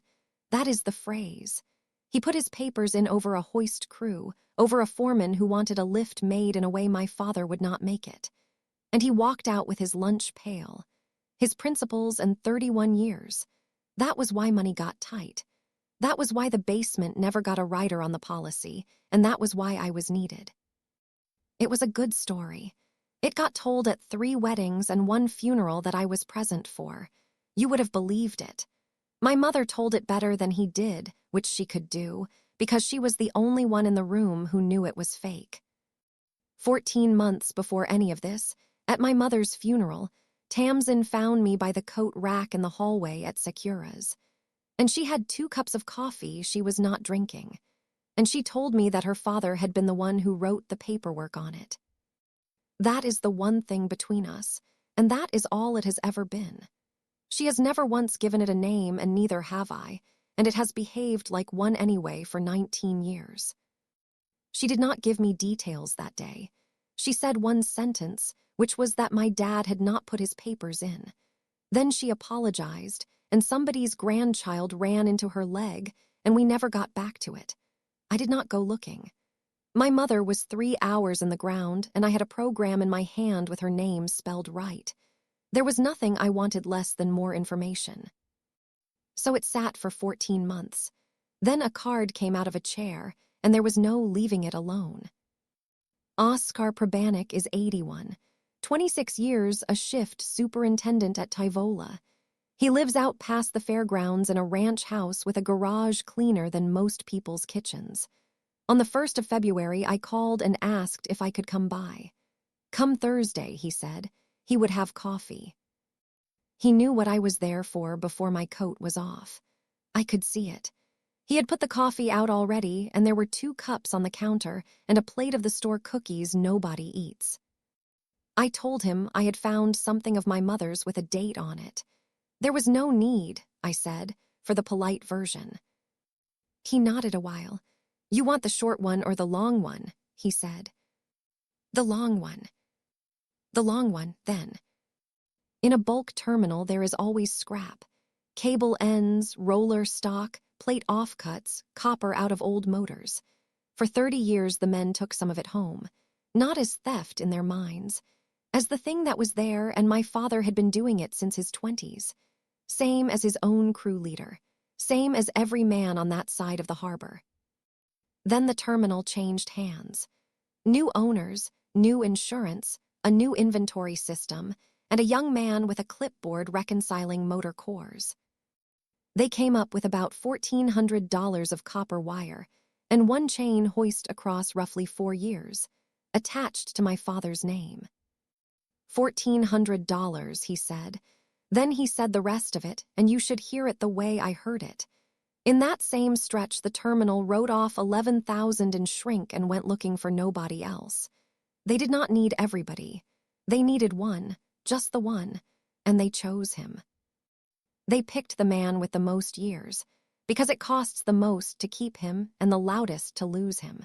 That is the phrase. He put his papers in over a hoist crew, over a foreman who wanted a lift made in a way my father would not make it. And he walked out with his lunch pail. His principles and 31 years. That was why money got tight. That was why the basement never got a rider on the policy, and that was why I was needed. It was a good story. It got told at 3 weddings and 1 funeral that I was present for. You would have believed it. My mother told it better than he did, which she could do, because she was the only one in the room who knew it was fake. 14 months before any of this, at my mother's funeral, Tamsin found me by the coat rack in the hallway at Secura's. And she had 2 cups of coffee she was not drinking. And she told me that her father had been the one who wrote the paperwork on it. That is the one thing between us, and that is all it has ever been. She has never once given it a name, and neither have I, and it has behaved like one anyway for 19 years. She did not give me details that day. She said one sentence, which was that my dad had not put his papers in. Then she apologized, and somebody's grandchild ran into her leg, and we never got back to it. I did not go looking. My mother was 3 hours in the ground, and I had a program in my hand with her name spelled right. There was nothing I wanted less than more information. So it sat for 14 months. Then a card came out of a chair, and there was no leaving it alone. Oskar Prabanik is 81. 26 years a shift superintendent at Tavola. He lives out past the fairgrounds in a ranch house with a garage cleaner than most people's kitchens. On the 1st of February, I called and asked if I could come by. Come Thursday, he said. He would have coffee. He knew what I was there for before my coat was off. I could see it. He had put the coffee out already, and there were 2 cups on the counter and a plate of the store cookies nobody eats. I told him I had found something of my mother's with a date on it. There was no need, I said, for the polite version. He nodded a while. You want the short one or the long one, he said. The long one. The long one, then. In a bulk terminal, there is always scrap. Cable ends, roller stock, plate offcuts, copper out of old motors. For 30 years, the men took some of it home, not as theft in their minds, as the thing that was there, and my father had been doing it since his 20s. Same as his own crew leader, same as every man on that side of the harbor. Then the terminal changed hands. New owners, new insurance, a new inventory system, and a young man with a clipboard reconciling motor cores. They came up with about $1,400 of copper wire and 1 chain hoist across roughly 4 years, attached to my father's name. $1,400, he said. Then he said the rest of it, and you should hear it the way I heard it. In that same stretch, the terminal wrote off 11,000 in shrink and went looking for nobody else. They did not need everybody. They needed one, just the one, and they chose him. They picked the man with the most years, because it costs the most to keep him and the loudest to lose him.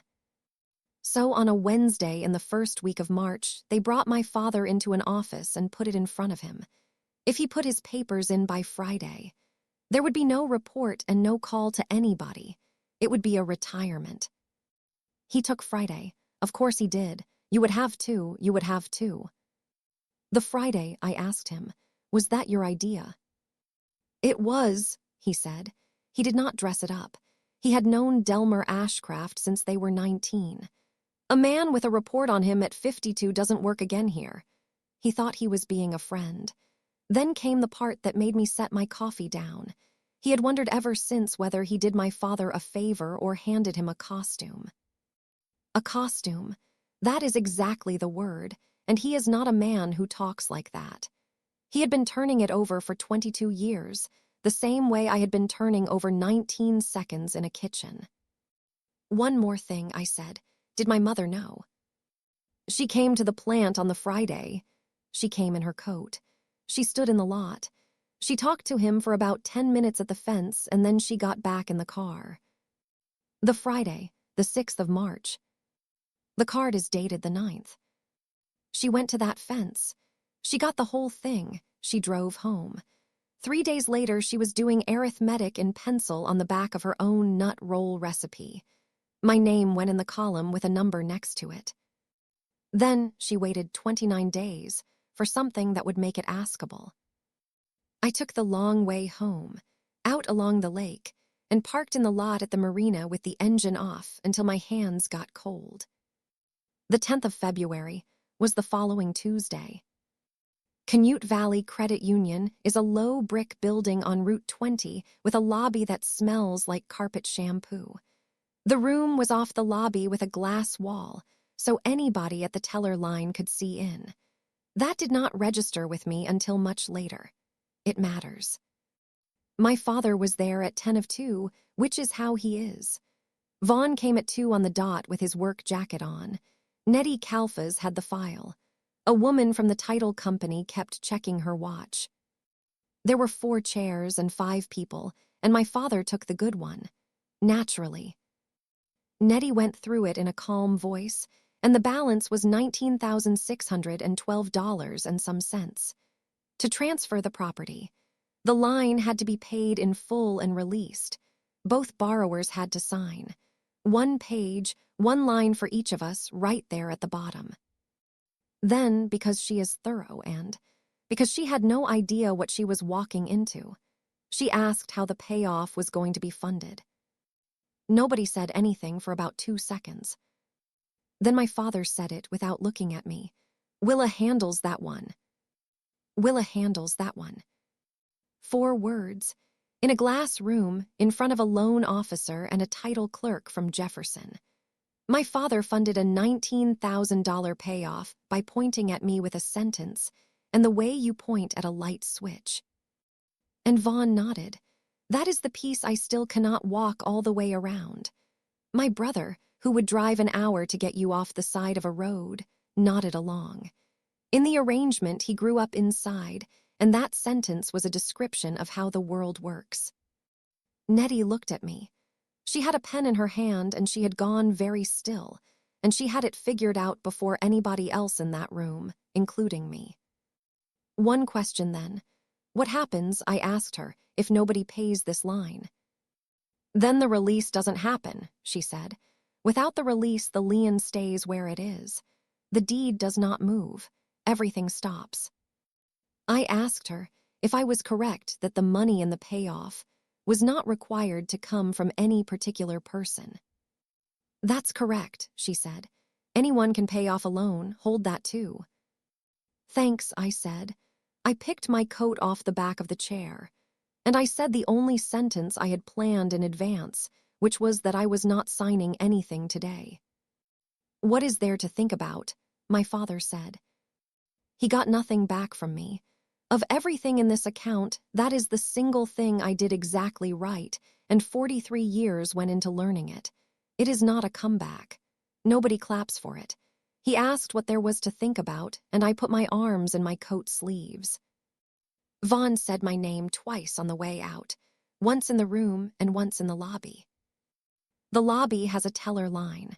So on a Wednesday in the first week of March, they brought my father into an office and put it in front of him. If he put his papers in by Friday, there would be no report and no call to anybody. It would be a retirement. He took Friday. Of course he did. You would have to, you would have to. The Friday, I asked him, was that your idea? It was, he said. He did not dress it up. He had known Delmer Ashcraft since they were 19. A man with a report on him at 52 doesn't work again here. He thought he was being a friend. Then came the part that made me set my coffee down. He had wondered ever since whether he did my father a favor or handed him a costume. A costume. That is exactly the word, and he is not a man who talks like that. He had been turning it over for 22 years, the same way I had been turning over 19 seconds in a kitchen. One more thing, I said. Did my mother know? She came to the plant on the Friday. She came in her coat. She stood in the lot. She talked to him for about 10 minutes at the fence, and then she got back in the car. The Friday, the 6th of March. The card is dated the 9th. She went to that fence. She got the whole thing. She drove home. 3 days later, she was doing arithmetic in pencil on the back of her own nut roll recipe. My name went in the column with a number next to it. Then she waited 29 days for something that would make it askable. I took the long way home, out along the lake, and parked in the lot at the marina with the engine off until my hands got cold. The 10th of February was the following Tuesday. Canute Valley Credit Union is a low brick building on Route 20 with a lobby that smells like carpet shampoo. The room was off the lobby with a glass wall, so anybody at the teller line could see in. That did not register with me until much later. It matters. My father was there at 10 of 2, which is how he is. Vaughn came at 2 on the dot with his work jacket on. Nettie Kalfas had the file. A woman from the title company kept checking her watch. There were 4 chairs and 5 people, and my father took the good one. Naturally. Nettie went through it in a calm voice, and the balance was $19,612 and some cents. To transfer the property, the line had to be paid in full and released. Both borrowers had to sign. 1 page, 1 line for each of us, right there at the bottom. Then, because she is thorough and because she had no idea what she was walking into, she asked how the payoff was going to be funded. Nobody said anything for about 2 seconds. Then my father said it without looking at me. Willa handles that one. Willa handles that one. 4 words. In a glass room, in front of a loan officer and a title clerk from Jefferson. My father funded a $19,000 payoff by pointing at me with a sentence, and the way you point at a light switch. And Vaughn nodded. That is the piece I still cannot walk all the way around. My brother, who would drive an hour to get you off the side of a road, nodded along. In the arrangement, he grew up inside, and that sentence was a description of how the world works. Nettie looked at me. She had a pen in her hand, and she had gone very still, and she had it figured out before anybody else in that room, including me. One question then. What happens, I asked her, if nobody pays this line? Then the release doesn't happen, she said. Without the release, the lien stays where it is. The deed does not move. Everything stops. I asked her if I was correct that the money in the payoff was not required to come from any particular person. That's correct, she said. Anyone can pay off a loan, hold that too. Thanks, I said. I picked my coat off the back of the chair, and I said the only sentence I had planned in advance, which was that I was not signing anything today. What is there to think about? My father said. He got nothing back from me. Of everything in this account, that is the single thing I did exactly right, and 43 years went into learning it. It is not a comeback. Nobody claps for it. He asked what there was to think about, and I put my arms in my coat sleeves. Vaughn said my name twice on the way out, once in the room and once in the lobby. The lobby has a teller line.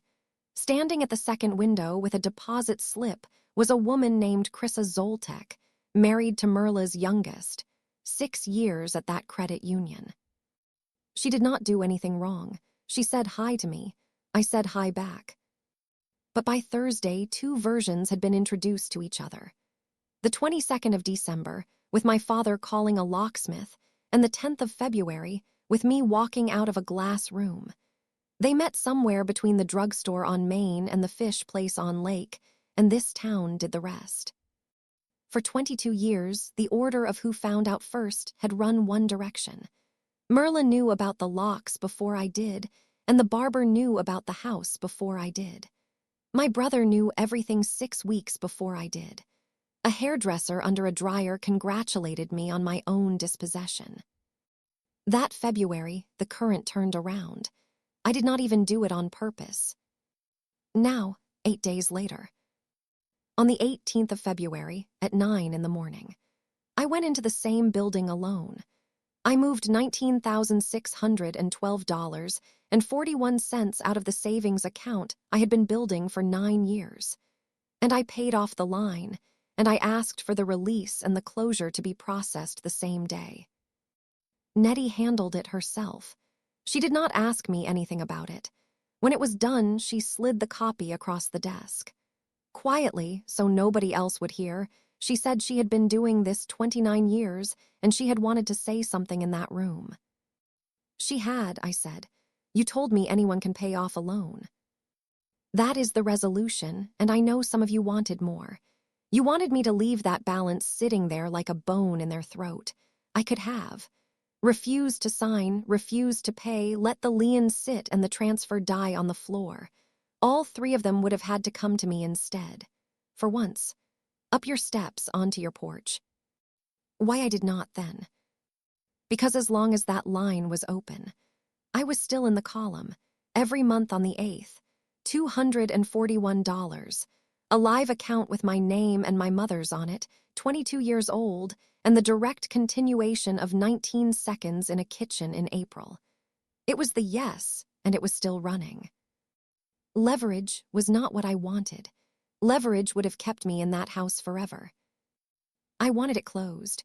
Standing at the second window with a deposit slip was a woman named Krissa Zoltek, married to Merla's youngest, 6 years at that credit union. She did not do anything wrong. She said hi to me. I said hi back. But by Thursday, 2 versions had been introduced to each other. The 22nd of December, with my father calling a locksmith, and the 10th of February, with me walking out of a glass room. They met somewhere between the drugstore on Main and the fish place on Lake, and this town did the rest. For 22 years, the order of who found out first had run one direction. Merla knew about the locks before I did, and the barber knew about the house before I did. My brother knew everything 6 weeks before I did. A hairdresser under a dryer congratulated me on my own dispossession. That February, the current turned around. I did not even do it on purpose. Now, 8 days later. On the 18th of February, at 9 in the morning, I went into the same building alone. I moved $19,612.41 out of the savings account I had been building for 9 years. And I paid off the line, and I asked for the release and the closure to be processed the same day. Nettie handled it herself. She did not ask me anything about it. When it was done, she slid the copy across the desk. Quietly, so nobody else would hear, she said she had been doing this 29 years and she had wanted to say something in that room. She had, I said. You told me anyone can pay off a loan. That is the resolution, and I know some of you wanted more. You wanted me to leave that balance sitting there like a bone in their throat. I could have. Refuse to sign, refuse to pay, let the lien sit and the transfer die on the floor. All 3 of them would have had to come to me instead. For once. Up your steps onto your porch. Why I did not then? Because as long as that line was open, I was still in the column, every month on the 8th, $241, a live account with my name and my mother's on it, 22 years old, and the direct continuation of 19 seconds in a kitchen in April. It was the yes, and it was still running. Leverage was not what I wanted. Leverage would have kept me in that house forever. I wanted it closed,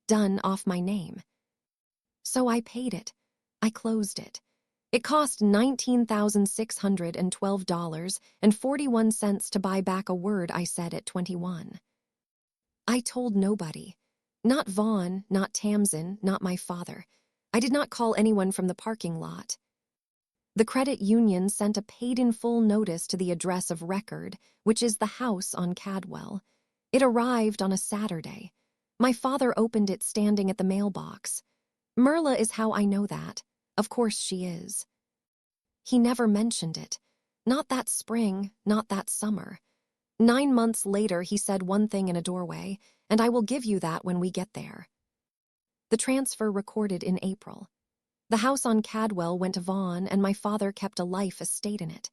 done off my name. So I paid it. I closed it. It cost $19,612.41 to buy back a word I said at 21. I told nobody. Not Vaughn, not Tamsin, not my father. I did not call anyone from the parking lot. The credit union sent a paid-in-full notice to the address of record, which is the house on Cadwell. It arrived on a Saturday. My father opened it standing at the mailbox. Merla is how I know that. Of course she is. He never mentioned it. Not that spring, not that summer. 9 months later, he said one thing in a doorway, and I will give you that when we get there. The transfer recorded in April. The house on Cadwell went to Vaughn, and my father kept a life estate in it.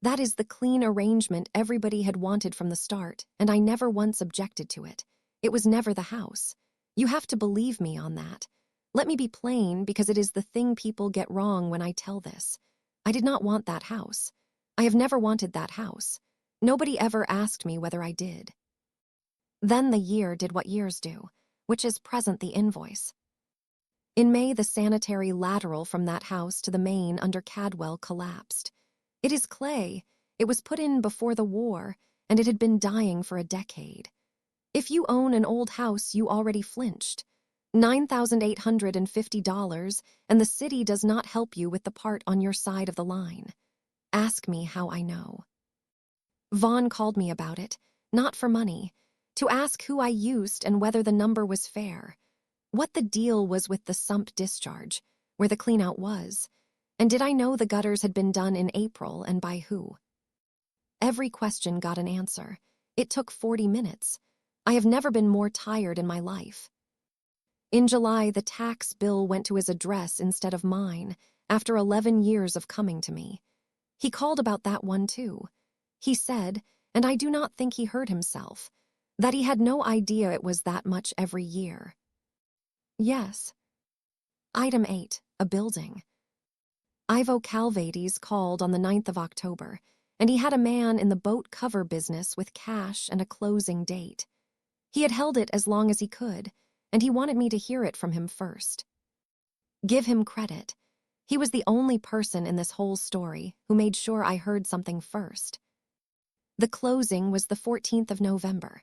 That is the clean arrangement everybody had wanted from the start, and I never once objected to it. It was never the house. You have to believe me on that. Let me be plain, because it is the thing people get wrong when I tell this. I did not want that house. I have never wanted that house. Nobody ever asked me whether I did. Then the year did what years do, which is present the invoice. In May, the sanitary lateral from that house to the main under Cadwell collapsed. It is clay. It was put in before the war, and it had been dying for a decade. If you own an old house, you already flinched. $9,850, and the city does not help you with the part on your side of the line. Ask me how I know. Vaughn called me about it, not for money, to ask who I used and whether the number was fair, what the deal was with the sump discharge, where the cleanout was, and did I know the gutters had been done in April and by who. Every question got an answer. It took 40 minutes. I have never been more tired in my life. In July, the tax bill went to his address instead of mine, after 11 years of coming to me. He called about that one too. He said, and I do not think he heard himself, that he had no idea it was that much every year. Yes. Item 8, a building. Ivo Calvades called on the 9th of October, and he had a man in the boat cover business with cash and a closing date. He had held it as long as he could, and he wanted me to hear it from him first. Give him credit. He was the only person in this whole story who made sure I heard something first. The closing was the 14th of November.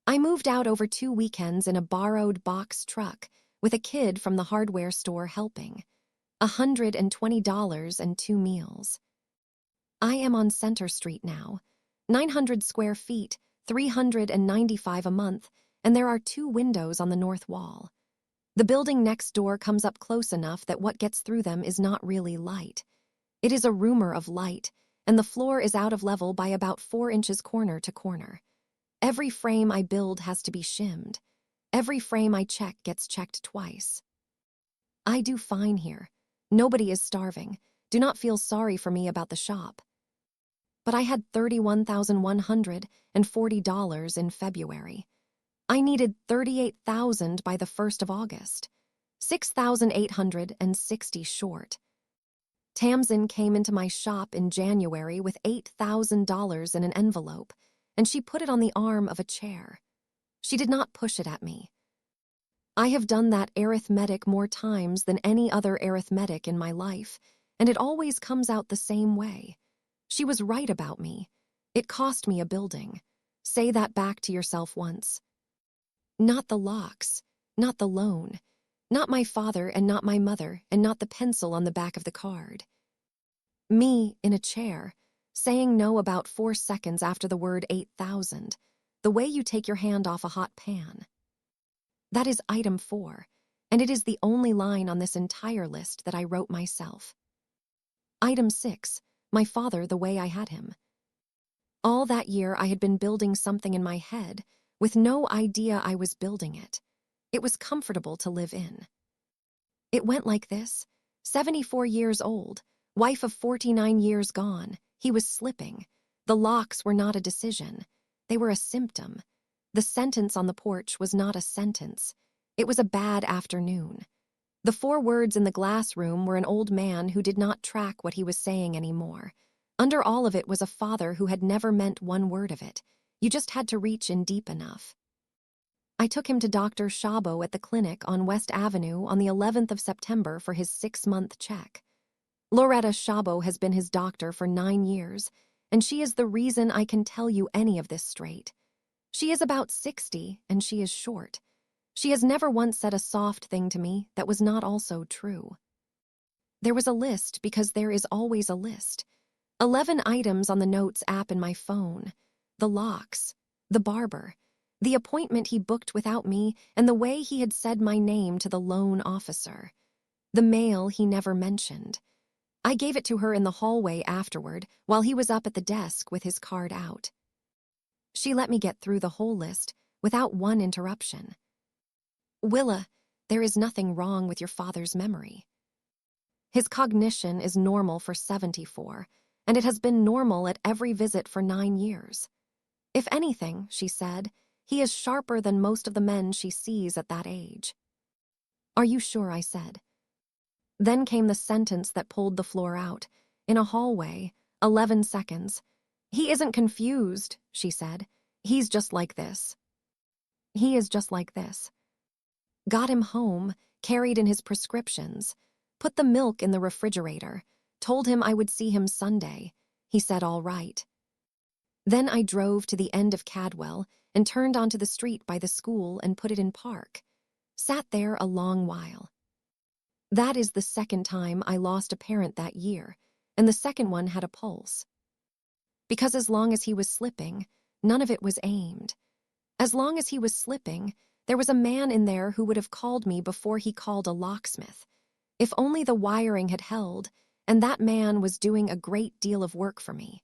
I moved out over 2 weekends in a borrowed box truck with a kid from the hardware store helping. $120 and 2 meals. I am on Center Street now. 900 square feet, $395 a month, and there are 2 windows on the north wall. The building next door comes up close enough that what gets through them is not really light. It is a rumor of light, and the floor is out of level by about 4 inches corner to corner. Every frame I build has to be shimmed. Every frame I check gets checked twice. I do fine here. Nobody is starving. Do not feel sorry for me about the shop. But I had $31,140 in February. I needed $38,000 by the 1st of August. 6,860 short. Tamsin came into my shop in January with $8,000 in an envelope, and she put it on the arm of a chair. She did not push it at me. I have done that arithmetic more times than any other arithmetic in my life, and it always comes out the same way. She was right about me. It cost me a building. Say that back to yourself once. Not the locks, not the loan, not my father and not my mother and not the pencil on the back of the card. Me, in a chair, saying no about 4 seconds after the word 8,000, the way you take your hand off a hot pan. That is item 4, and it is the only line on this entire list that I wrote myself. Item 6, my father the way I had him. All that year I had been building something in my head, with no idea I was building it. It was comfortable to live in. It went like this: 74 years old, wife of 49 years gone, he was slipping. The locks were not a decision. They were a symptom. The sentence on the porch was not a sentence. It was a bad afternoon. The 4 words in the glass room were an old man who did not track what he was saying anymore. Under all of it was a father who had never meant one word of it. You just had to reach in deep enough. I took him to Dr. Szabo at the clinic on West Avenue on the 11th of September for his 6-month check. Loretta Szabo has been his doctor for 9 years, and she is the reason I can tell you any of this straight. She is about 60, and she is short. She has never once said a soft thing to me that was not also true. There was a list because there is always a list. 11 items on the notes app in my phone. The locks, the barber, the appointment he booked without me, and the way he had said my name to the loan officer. The mail he never mentioned. I gave it to her in the hallway afterward while he was up at the desk with his card out. She let me get through the whole list without one interruption. Willa, there is nothing wrong with your father's memory. His cognition is normal for 74, and it has been normal at every visit for 9 years. If anything, she said, he is sharper than most of the men she sees at that age. Are you sure? I said. Then came the sentence that pulled the floor out. In a hallway, 11 seconds. He isn't confused, she said. He's just like this. He is just like this. Got him home, carried in his prescriptions, put the milk in the refrigerator, told him I would see him Sunday. He said all right. Then I drove to the end of Cadwell and turned onto the street by the school and put it in park. Sat there a long while. That is the 2nd time I lost a parent that year, and the 2nd one had a pulse. Because as long as he was slipping, none of it was aimed. As long as he was slipping, there was a man in there who would have called me before he called a locksmith. If only the wiring had held, and that man was doing a great deal of work for me.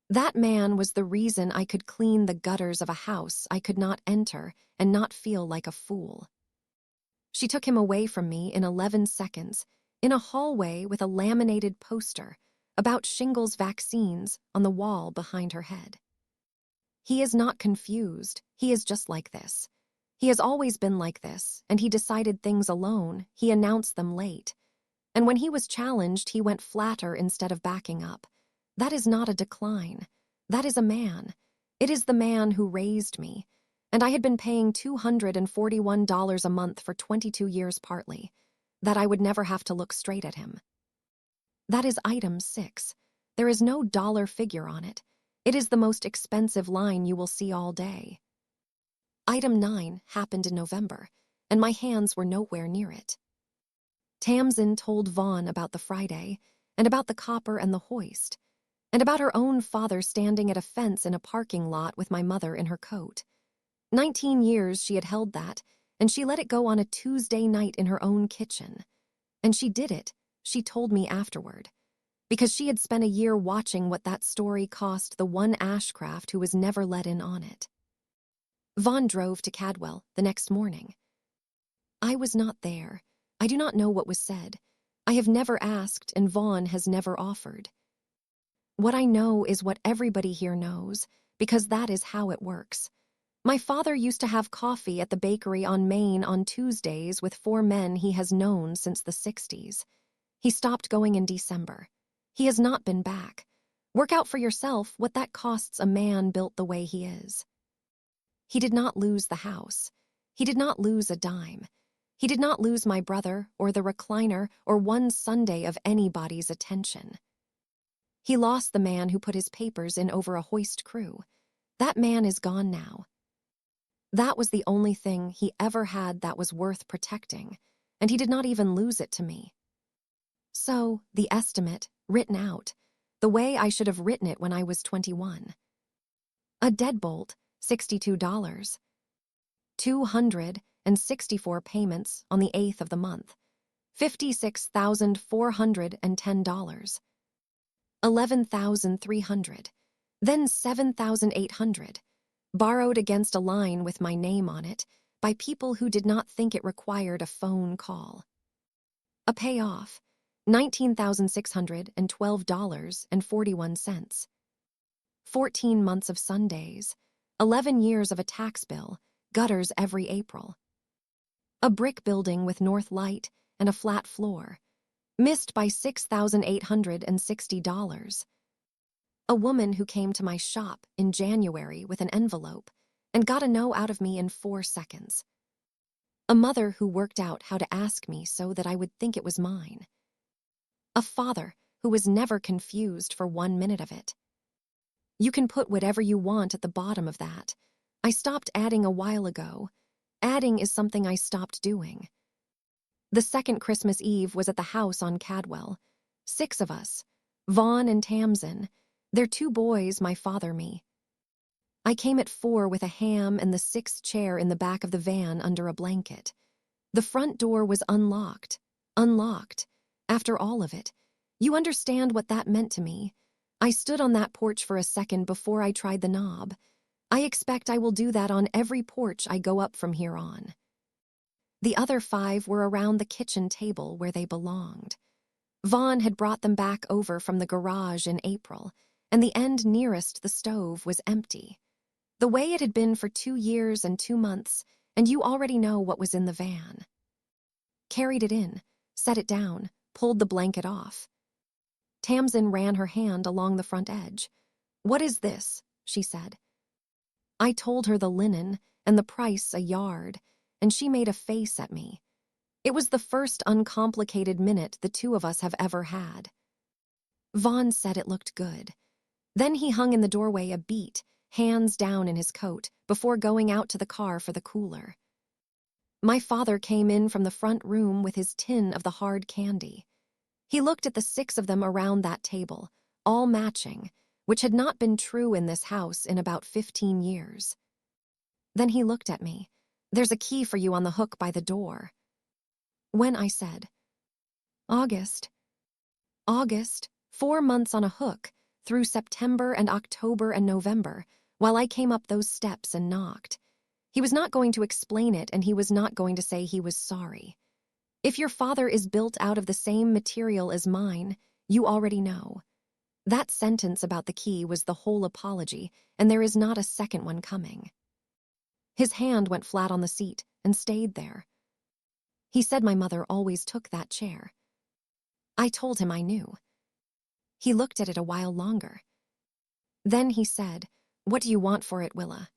That man was the reason I could clean the gutters of a house I could not enter and not feel like a fool. She took him away from me in 11 seconds, in a hallway with a laminated poster about shingles vaccines on the wall behind her head. He is not confused. He is just like this. He has always been like this, and he decided things alone. He announced them late. And when he was challenged, he went flatter instead of backing up. That is not a decline. That is a man. It is the man who raised me. And I had been paying $241 a month for 22 years partly, that I would never have to look straight at him. That is item 6. There is no dollar figure on it. It is the most expensive line you will see all day. Item 9 happened in November, and my hands were nowhere near it. Tamsin told Vaughn about the Friday, and about the copper and the hoist, and about her own father standing at a fence in a parking lot with my mother in her coat. 19 years she had held that, and she let it go on a Tuesday night in her own kitchen. And she did it, she told me afterward, because she had spent a year watching what that story cost the one Ashcraft who was never let in on it. Vaughn drove to Cadwell the next morning. I was not there. I do not know what was said. I have never asked, and Vaughn has never offered. What I know is what everybody here knows, because that is how it works. My father used to have coffee at the bakery on Main on Tuesdays with 4 men he has known since the 60s. He stopped going in December. He has not been back. Work out for yourself what that costs a man built the way he is. He did not lose the house. He did not lose a dime. He did not lose my brother or the recliner or one Sunday of anybody's attention. He lost the man who put his papers in over a hoist crew. That man is gone now. That was the only thing he ever had that was worth protecting, and he did not even lose it to me. So, the estimate, written out, the way I should have written it when I was 21. A deadbolt, $62. 264 payments on the 8th of the month. $56,410. 11,300. Then 7,800. Borrowed against a line with my name on it by people who did not think it required a phone call. A payoff, $19,612.41. 14 months of Sundays, 11 years of a tax bill, gutters every April. A brick building with north light and a flat floor, missed by $6,860. A woman who came to my shop in January with an envelope and got a no out of me in 4 seconds. A mother who worked out how to ask me so that I would think it was mine. A father who was never confused for 1 minute of it. You can put whatever you want at the bottom of that. I stopped adding a while ago. Adding is something I stopped doing. The second Christmas Eve was at the house on Cadwell. 6 of us, Vaughn and Tamsin, their 2 boys, my father, me. I came at 4 with a ham and the 6th chair in the back of the van under a blanket. The front door was unlocked. Unlocked. After all of it. You understand what that meant to me. I stood on that porch for a second before I tried the knob. I expect I will do that on every porch I go up from here on. The other 5 were around the kitchen table where they belonged. Vaughn had brought them back over from the garage in April, and the end nearest the stove was empty. The way it had been for 2 years and 2 months, and you already know what was in the van. Carried it in, set it down, pulled the blanket off. Tamsin ran her hand along the front edge. "What is this?" she said. I told her the linen and the price a yard, and she made a face at me. It was the first uncomplicated minute the 2 of us have ever had. Vaughn said it looked good. Then he hung in the doorway a beat, hands down in his coat, before going out to the car for the cooler. My father came in from the front room with his tin of the hard candy. He looked at the 6 of them around that table, all matching, which had not been true in this house in about 15 years. Then he looked at me. "There's a key for you on the hook by the door." When I said, August, 4 months on a hook, through September and October and November, while I came up those steps and knocked. He was not going to explain it, and he was not going to say he was sorry. If your father is built out of the same material as mine, you already know. That sentence about the key was the whole apology, and there is not a second one coming. His hand went flat on the seat and stayed there. He said my mother always took that chair. I told him I knew. He looked at it a while longer. Then he said, "What do you want for it, Willa?"